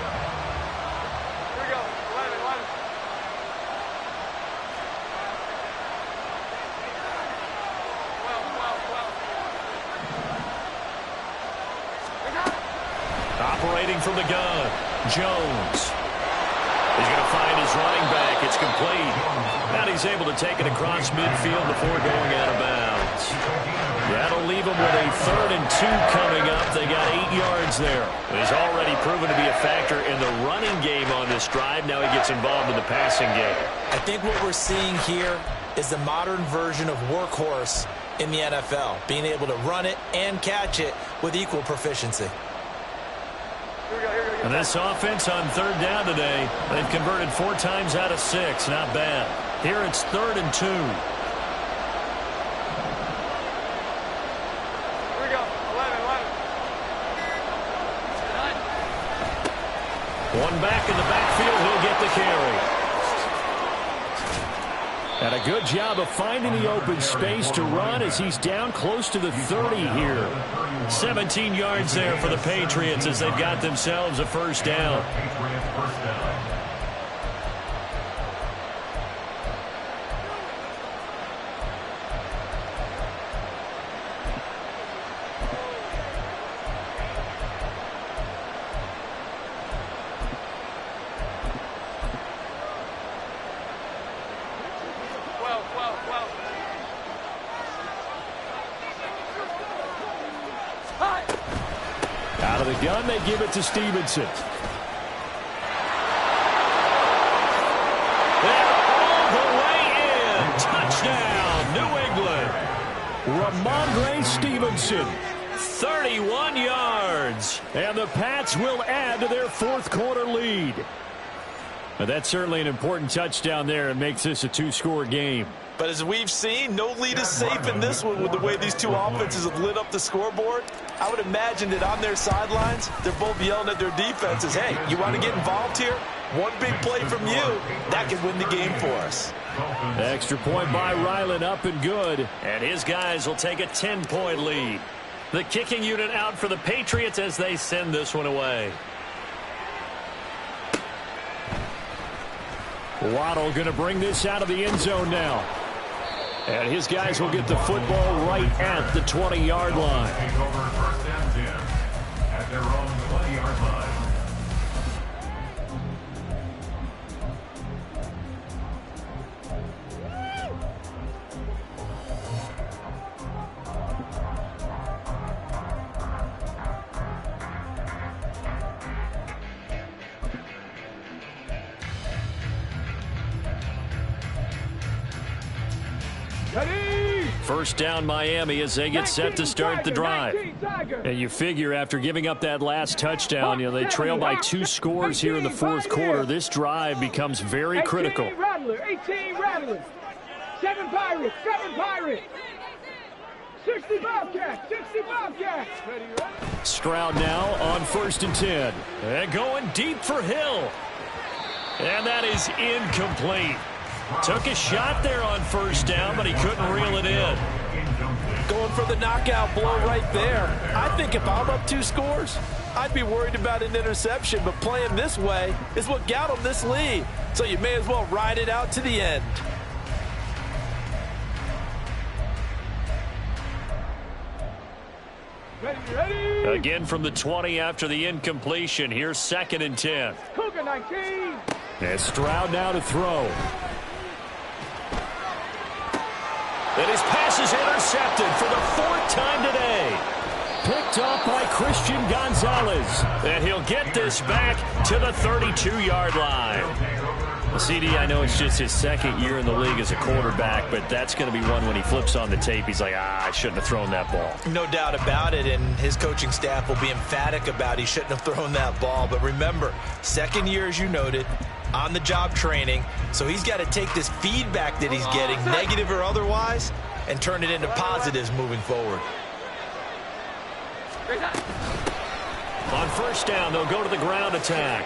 Operating from the gun, Jones. He's going to find his running back. It's complete. And he's able to take it across midfield before going out of bounds. That'll leave him with a 3rd and 2 coming up. They got 8 yards there. He's already proven to be a factor in the running game on this drive. Now he gets involved in the passing game. I think what we're seeing here is the modern version of workhorse in the NFL, being able to run it and catch it with equal proficiency. And this offense on 3rd down today, they've converted 4 times out of 6. Not bad. Here it's 3rd and 2. One back in the backfield, he'll get the carry. And a good job of finding the open space to run as he's down close to the 30 here. 17 yards there for the Patriots as they've got themselves a first down. Out of the gun, they give it to Stevenson. They're all the way in. Touchdown, New England. Ramondre Stevenson, 31 yards. And the Pats will add to their fourth quarter lead. But that's certainly an important touchdown there and makes this a two-score game. But as we've seen, no lead is safe in this one with the way these two offenses have lit up the scoreboard. I would imagine that on their sidelines, they're both yelling at their defenses, hey, you want to get involved here? One big play from you, that could win the game for us. Extra point by Ryland, up and good. And his guys will take a 10-point lead. The kicking unit out for the Patriots as they send this one away. Waddle going to bring this out of the end zone now. And his guys will get the football right at the 20-yard line. Take over first and 10 at their own 20-yard line. First down Miami as they get set to start the drive. And you figure after giving up that last touchdown, they trail by 2 scores here in the fourth quarter. This drive becomes very critical. 18 Rattlers, 7 Pirates, 60 Bobcats. Stroud now on 1st and 10. And going deep for Hill. And that is incomplete. Took a shot there on first down, but he couldn't reel it in. Going for the knockout blow right there. I think if I'm up 2 scores, I'd be worried about an interception, but playing this way is what got him this lead. So you may as well ride it out to the end. Ready. Again from the 20 after the incompletion. Here's 2nd and 10. Cougar 19. And Stroud now to throw. And his pass is intercepted for the 4th time today. Picked up by Christian Gonzalez. And he'll get this back to the 32-yard line. CD, I know it's just his 2nd year in the league as a quarterback, but that's going to be one when he flips on the tape, he's like, I shouldn't have thrown that ball. No doubt about it, and his coaching staff will be emphatic about he shouldn't have thrown that ball. But remember, 2nd year, as you noted, on-the-job training, so he's got to take this feedback that he's getting, negative or otherwise, and turn it into positives moving forward. On first down, they'll go to the ground attack.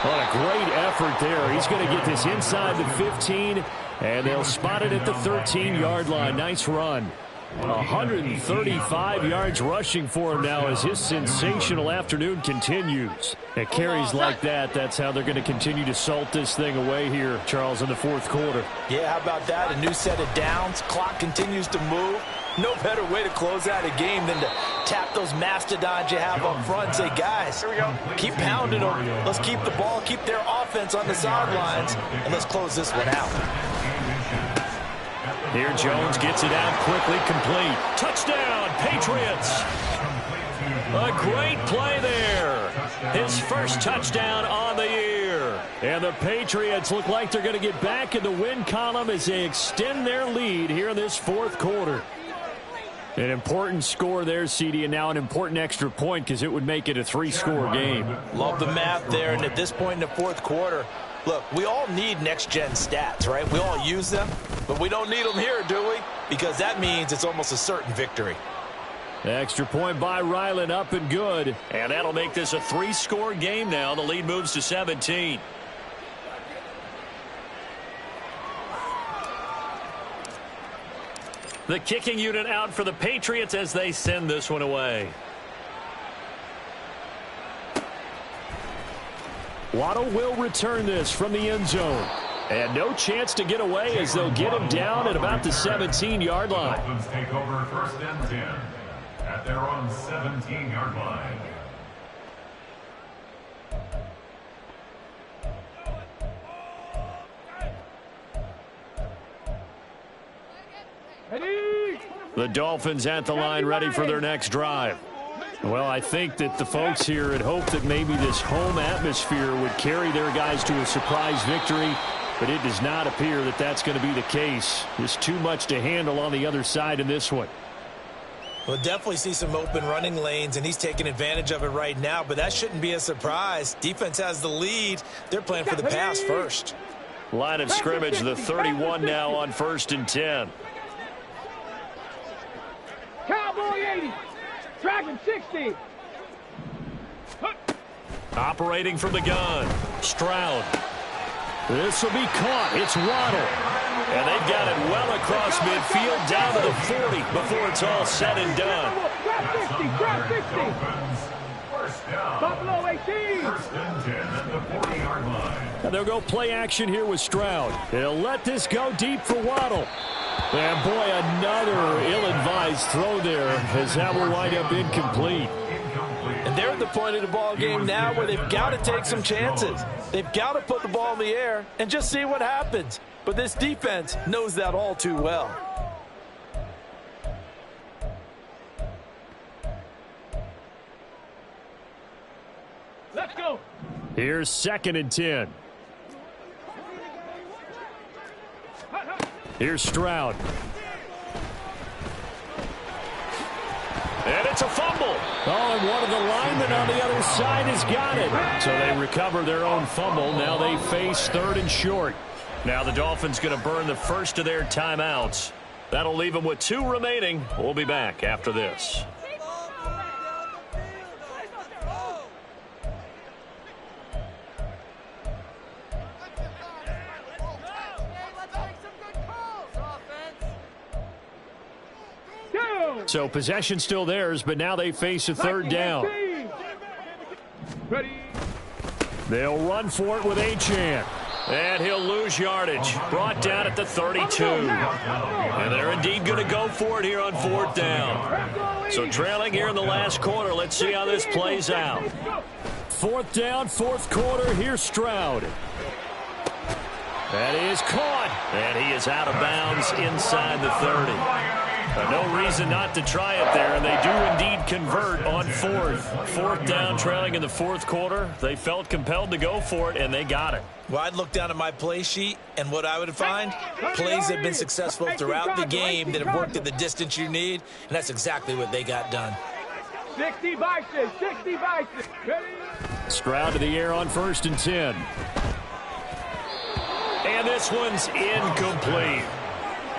What a great effort there. He's going to get this inside the 15, and they'll spot it at the 13-yard line. Nice run. 135 yards rushing for him now as his sensational afternoon continues. At carries like that, that's how they're going to continue to salt this thing away here, Charles, in the fourth quarter. Yeah, how about that? A new set of downs. Clock continues to move. No better way to close out a game than to tap those mastodons you have up front and say, guys, keep pounding them. Let's keep the ball, keep their offense on the sidelines, and let's close this one out. Here Jones gets it out quickly, complete. Touchdown, Patriots. A great play there. His first touchdown on the year. And the Patriots look like they're going to get back in the win column as they extend their lead here in this fourth quarter. An important score there, CD, and now an important extra point because it would make it a 3-score game. Love the math there, and at this point in the fourth quarter, look, we all need next-gen stats, right? We all use them, but we don't need them here, do we? Because that means it's almost a certain victory. Extra point by Ryland, up and good. And that'll make this a 3-score game now. The lead moves to 17. The kicking unit out for the Patriots as they send this one away. Waddle will return this from the end zone. And no chance to get away as they'll get him down at about the 17-yard line. Dolphins take over 1st and 10 at their own 17-yard line. Ready? The Dolphins at the line ready for their next drive. Well, I think that the folks here had hoped that maybe this home atmosphere would carry their guys to a surprise victory, but it does not appear that that's going to be the case. There's too much to handle on the other side in this one. We'll definitely see some open running lanes, and he's taking advantage of it right now, but that shouldn't be a surprise. Defense has the lead. They're playing for the pass first. Line of scrimmage, the 31 now on 1st and 10. Cowboy 80. Dragon 60. Operating from the gun, Stroud. This will be caught. It's Waddle. And they've got it well across midfield down to the 40 before it's all said and done. Grab 60. Buffalo 18. 1st and 10 at the 40-yard line. And they'll go play action here with Stroud. They'll let this go deep for Waddle. And boy, another ill-advised throw there as that will wind up incomplete. And they're at the point of the ball game now where they've got to take some chances. They've got to put the ball in the air and just see what happens. But this defense knows that all too well. Let's go. Here's 2nd and 10. Here's Stroud. And it's a fumble. Oh, and one of the linemen on the other side has got it. So they recover their own fumble. Now they face 3rd and short. Now the Dolphins going to burn the first of their timeouts. That'll leave them with 2 remaining. We'll be back after this. So possession still theirs, but now they face a 3rd down. Ready? They'll run for it with Achane. And he'll lose yardage. Brought down at the 32. And they're indeed going to go for it here on 4th down. So trailing here in the last quarter. Let's see how this plays out. 4th down, 4th quarter. Here's Stroud. That is caught. And he is out of bounds inside the 30. No reason not to try it there, and they do indeed convert on 4th. 4th down, trailing in the 4th quarter. They felt compelled to go for it, and they got it. Well, I'd look down at my play sheet, and what I would find, plays that have been successful throughout the game that have worked at the distance you need, and that's exactly what they got done. 60 Bison, 60 Bison. Ready? Stroud to the air on 1st and 10. And this one's incomplete.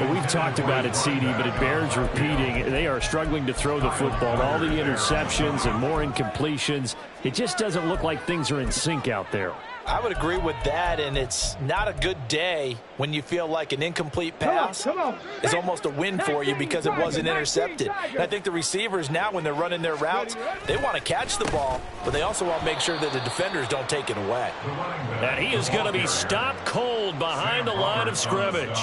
We've talked about it, CD, but it bears repeating. They are struggling to throw the football. All the interceptions and more incompletions. It just doesn't look like things are in sync out there. I would agree with that, and it's not a good day when you feel like an incomplete pass is almost a win for you because it wasn't intercepted. And I think the receivers now, when they're running their routes, they want to catch the ball, but they also want to make sure that the defenders don't take it away. And he is going to be stopped cold behind the line of scrimmage.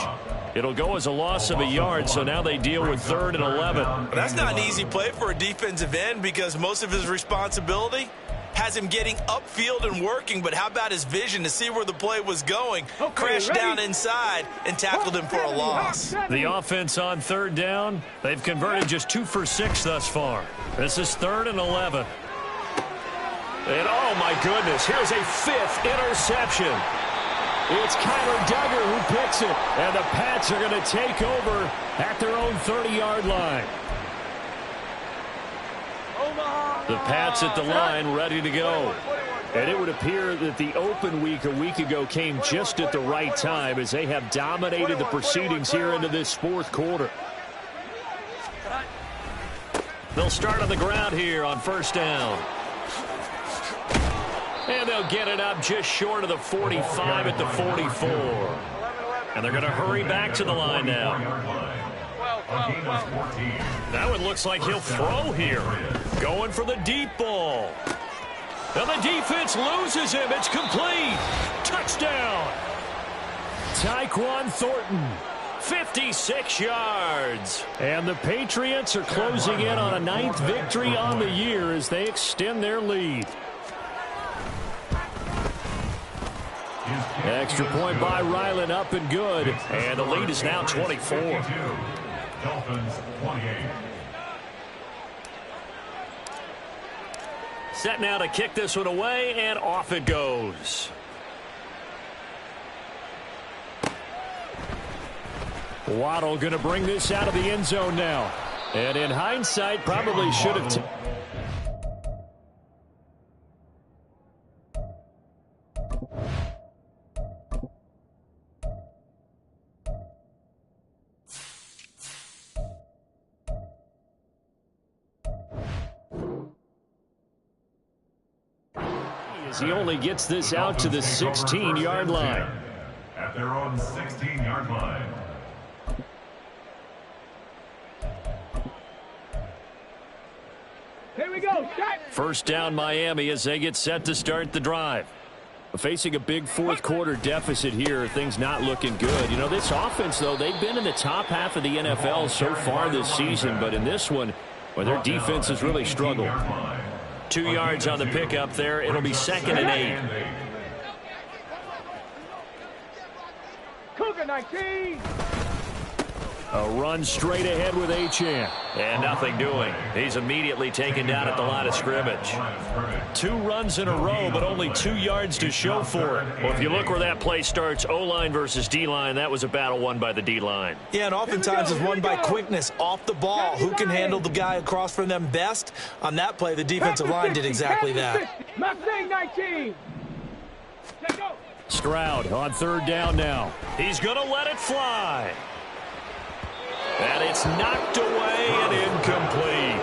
It'll go as a loss of a yard, so now they deal with 3rd and 11. That's not an easy play for a defensive end because most of his responsibility has him getting upfield and working, but how about his vision to see where the play was going? Crashed down inside and tackled him for a loss. The offense on 3rd down, they've converted just 2 for 6 thus far. This is 3rd and 11. And oh my goodness, here's a 5th interception. It's Kyler Duggar who picks it, and the Pats are going to take over at their own 30-yard line. The Pats at the line ready to go. And it would appear that the open week a week ago came just at the right time as they have dominated the proceedings here into this 4th quarter. They'll start on the ground here on 1st down. And they'll get it up just short of the 45 at the 44. And they're going to hurry back to the line now. That one looks like he'll throw here. Going for the deep ball. And the defense loses him. It's complete. Touchdown. Tyquan Thornton, 56 yards. And the Patriots are closing in on a 9th victory on the year as they extend their lead. Extra point by Ryland, up and good. And the lead is now 24. Dolphins 28. Set now to kick this one away, and off it goes. Waddle going to bring this out of the end zone now. And in hindsight, probably should have... He only gets this out to the 16-yard line. At their own 16-yard line. Here we go. First down Miami as they get set to start the drive. Facing a big fourth quarter deficit here, things not looking good. You know, this offense, though, they've been in the top half of the NFL so far this season, but in this one, well, their defense has really struggled. 2 yards on the pickup there. It'll be 2nd and 8. Cougar 19. A run straight ahead with Achane. And nothing doing. He's immediately taken down at the line of scrimmage. 2 runs in a row, but only 2 yards to show for it. Well, if you look where that play starts, O-line versus D-line, that was a battle won by the D-line. Yeah, and oftentimes it's won by quickness off the ball. Who can handle the guy across from them best? On that play, the defensive line did exactly that. Mustang 19. Stroud on 3rd down now. He's going to let it fly. And it's knocked away and incomplete.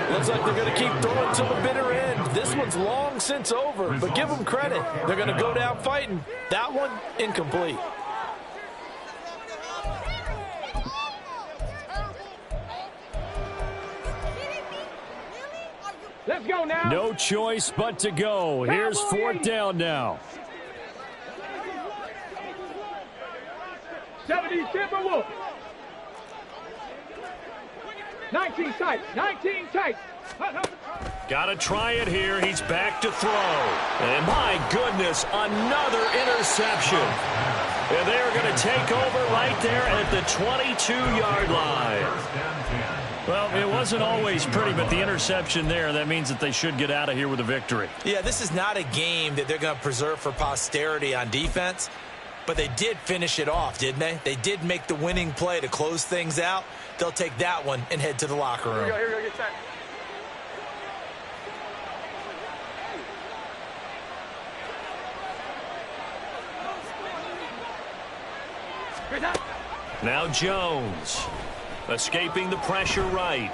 Looks like they're going to keep throwing to the bitter end. This one's long since over, but give them credit. They're going to go down fighting. That one, incomplete. Let's go now. No choice but to go. Here's 4th down now. 70 Timberwolves. 19 tight. 19 tight. Got to try it here. He's back to throw. And my goodness, another interception. And they're going to take over right there at the 22-yard line. Well, it wasn't always pretty, but the interception there, that means that they should get out of here with a victory. Yeah, this is not a game that they're going to preserve for posterity on defense, but they did finish it off, didn't they? They did make the winning play to close things out. They'll take that one and head to the locker room. Here we go, get set. Now Jones, escaping the pressure right.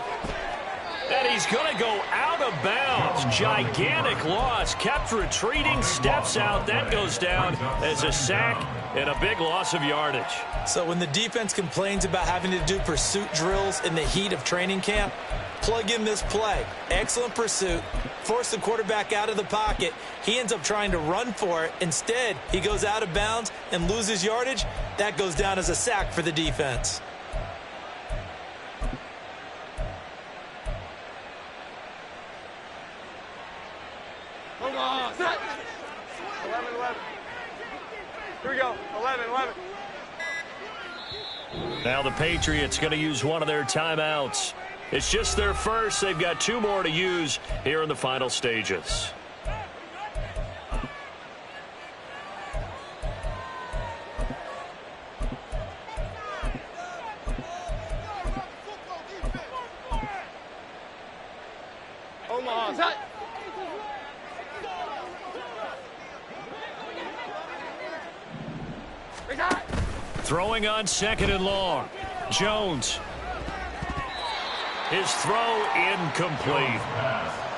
And he's going to go out of bounds. Gigantic loss. Kept retreating, steps out. That goes down as a sack and a big loss of yardage. So when the defense complains about having to do pursuit drills in the heat of training camp, plug in this play. Excellent pursuit. Force the quarterback out of the pocket. He ends up trying to run for it. Instead, he goes out of bounds and loses yardage. That goes down as a sack for the defense. Hold on. Set. 11. Here we go. 11. Now the Patriots going to use one of their timeouts. It's just their first. They've got 2 more to use here in the final stages. Omaha. Set. Throwing on 2nd and long. Jones. His throw incomplete.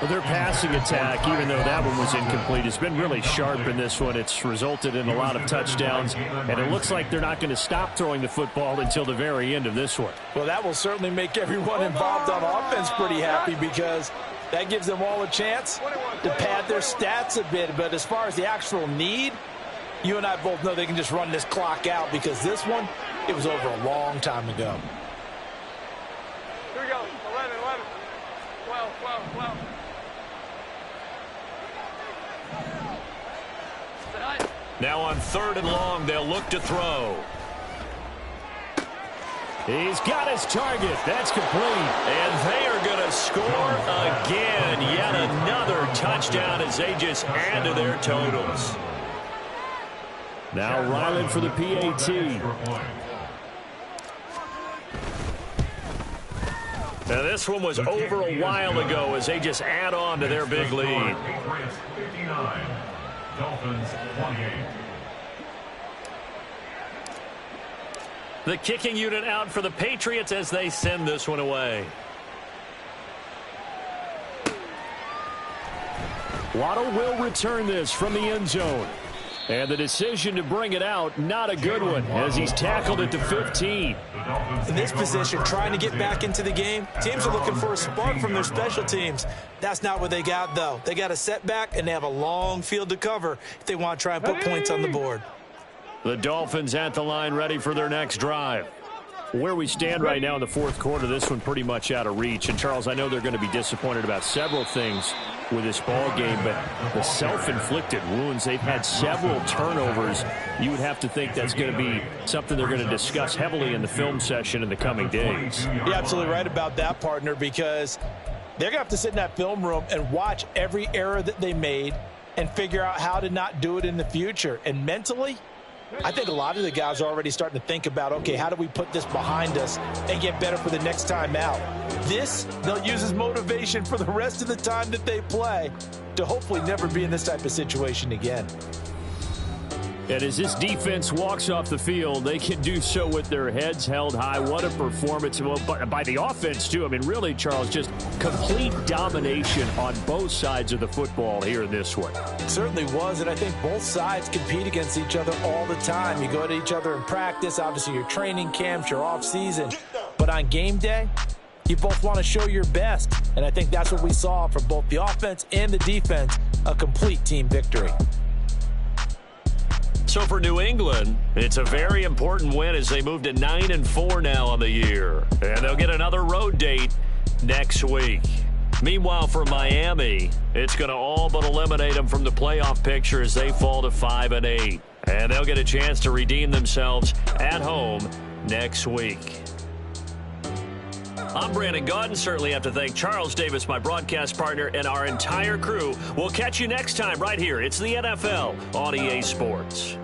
Their passing attack, even though that one was incomplete, has been really sharp in this one. It's resulted in a lot of touchdowns, and it looks like they're not going to stop throwing the football until the very end of this one. Well, that will certainly make everyone involved on offense pretty happy, because that gives them all a chance to pad their stats a bit. But as far as the actual need, you and I both know they can just run this clock out, because this one, it was over a long time ago. Here we go. 11, 12, 12. Now on 3rd and long, they'll look to throw. He's got his target. That's complete. And they are going to score again. Yet another touchdown as they just add to their totals. Now Ryland for the PAT. Now this one was over a while ago as they just add on to their big lead. Patriots 59, Dolphins 28. The kicking unit out for the Patriots as they send this one away. Waddle will return this from the end zone. And the decision to bring it out, not a good one, as he's tackled it to 15. In this position, trying to get back into the game, teams are looking for a spark from their special teams. That's not what they got, though. They got a setback, and they have a long field to cover if they want to try and put points on the board. The Dolphins at the line, ready for their next drive. Where we stand right now in the 4th quarter, this one pretty much out of reach. And, Charles, I know they're going to be disappointed about several things with this ball game, but the self-inflicted wounds, they've had several turnovers. You would have to think that's going to be something they're going to discuss heavily in the film session in the coming days. You're absolutely right about that, partner, because they're going to have to sit in that film room and watch every error that they made and figure out how to not do it in the future. And mentally, I think a lot of the guys are already starting to think about, okay, how do we put this behind us and get better for the next time out? This, they'll use as motivation for the rest of the time that they play to hopefully never be in this type of situation again. And as this defense walks off the field, they can do so with their heads held high. What a performance. Well, by the offense, too. I mean, really, Charles, just complete domination on both sides of the football here in this one. It certainly was, and I think both sides compete against each other all the time. You go to each other in practice, obviously your training camps, your off-season. But on game day, you both want to show your best. And I think that's what we saw from both the offense and the defense, a complete team victory. So for New England, it's a very important win as they move to 9-4 now on the year. And they'll get another road date next week. Meanwhile, for Miami, it's going to all but eliminate them from the playoff picture as they fall to 5-8. And they'll get a chance to redeem themselves at home next week. I'm Brandon Gaudin. Certainly have to thank Charles Davis, my broadcast partner, and our entire crew. We'll catch you next time right here. It's the NFL on EA Sports.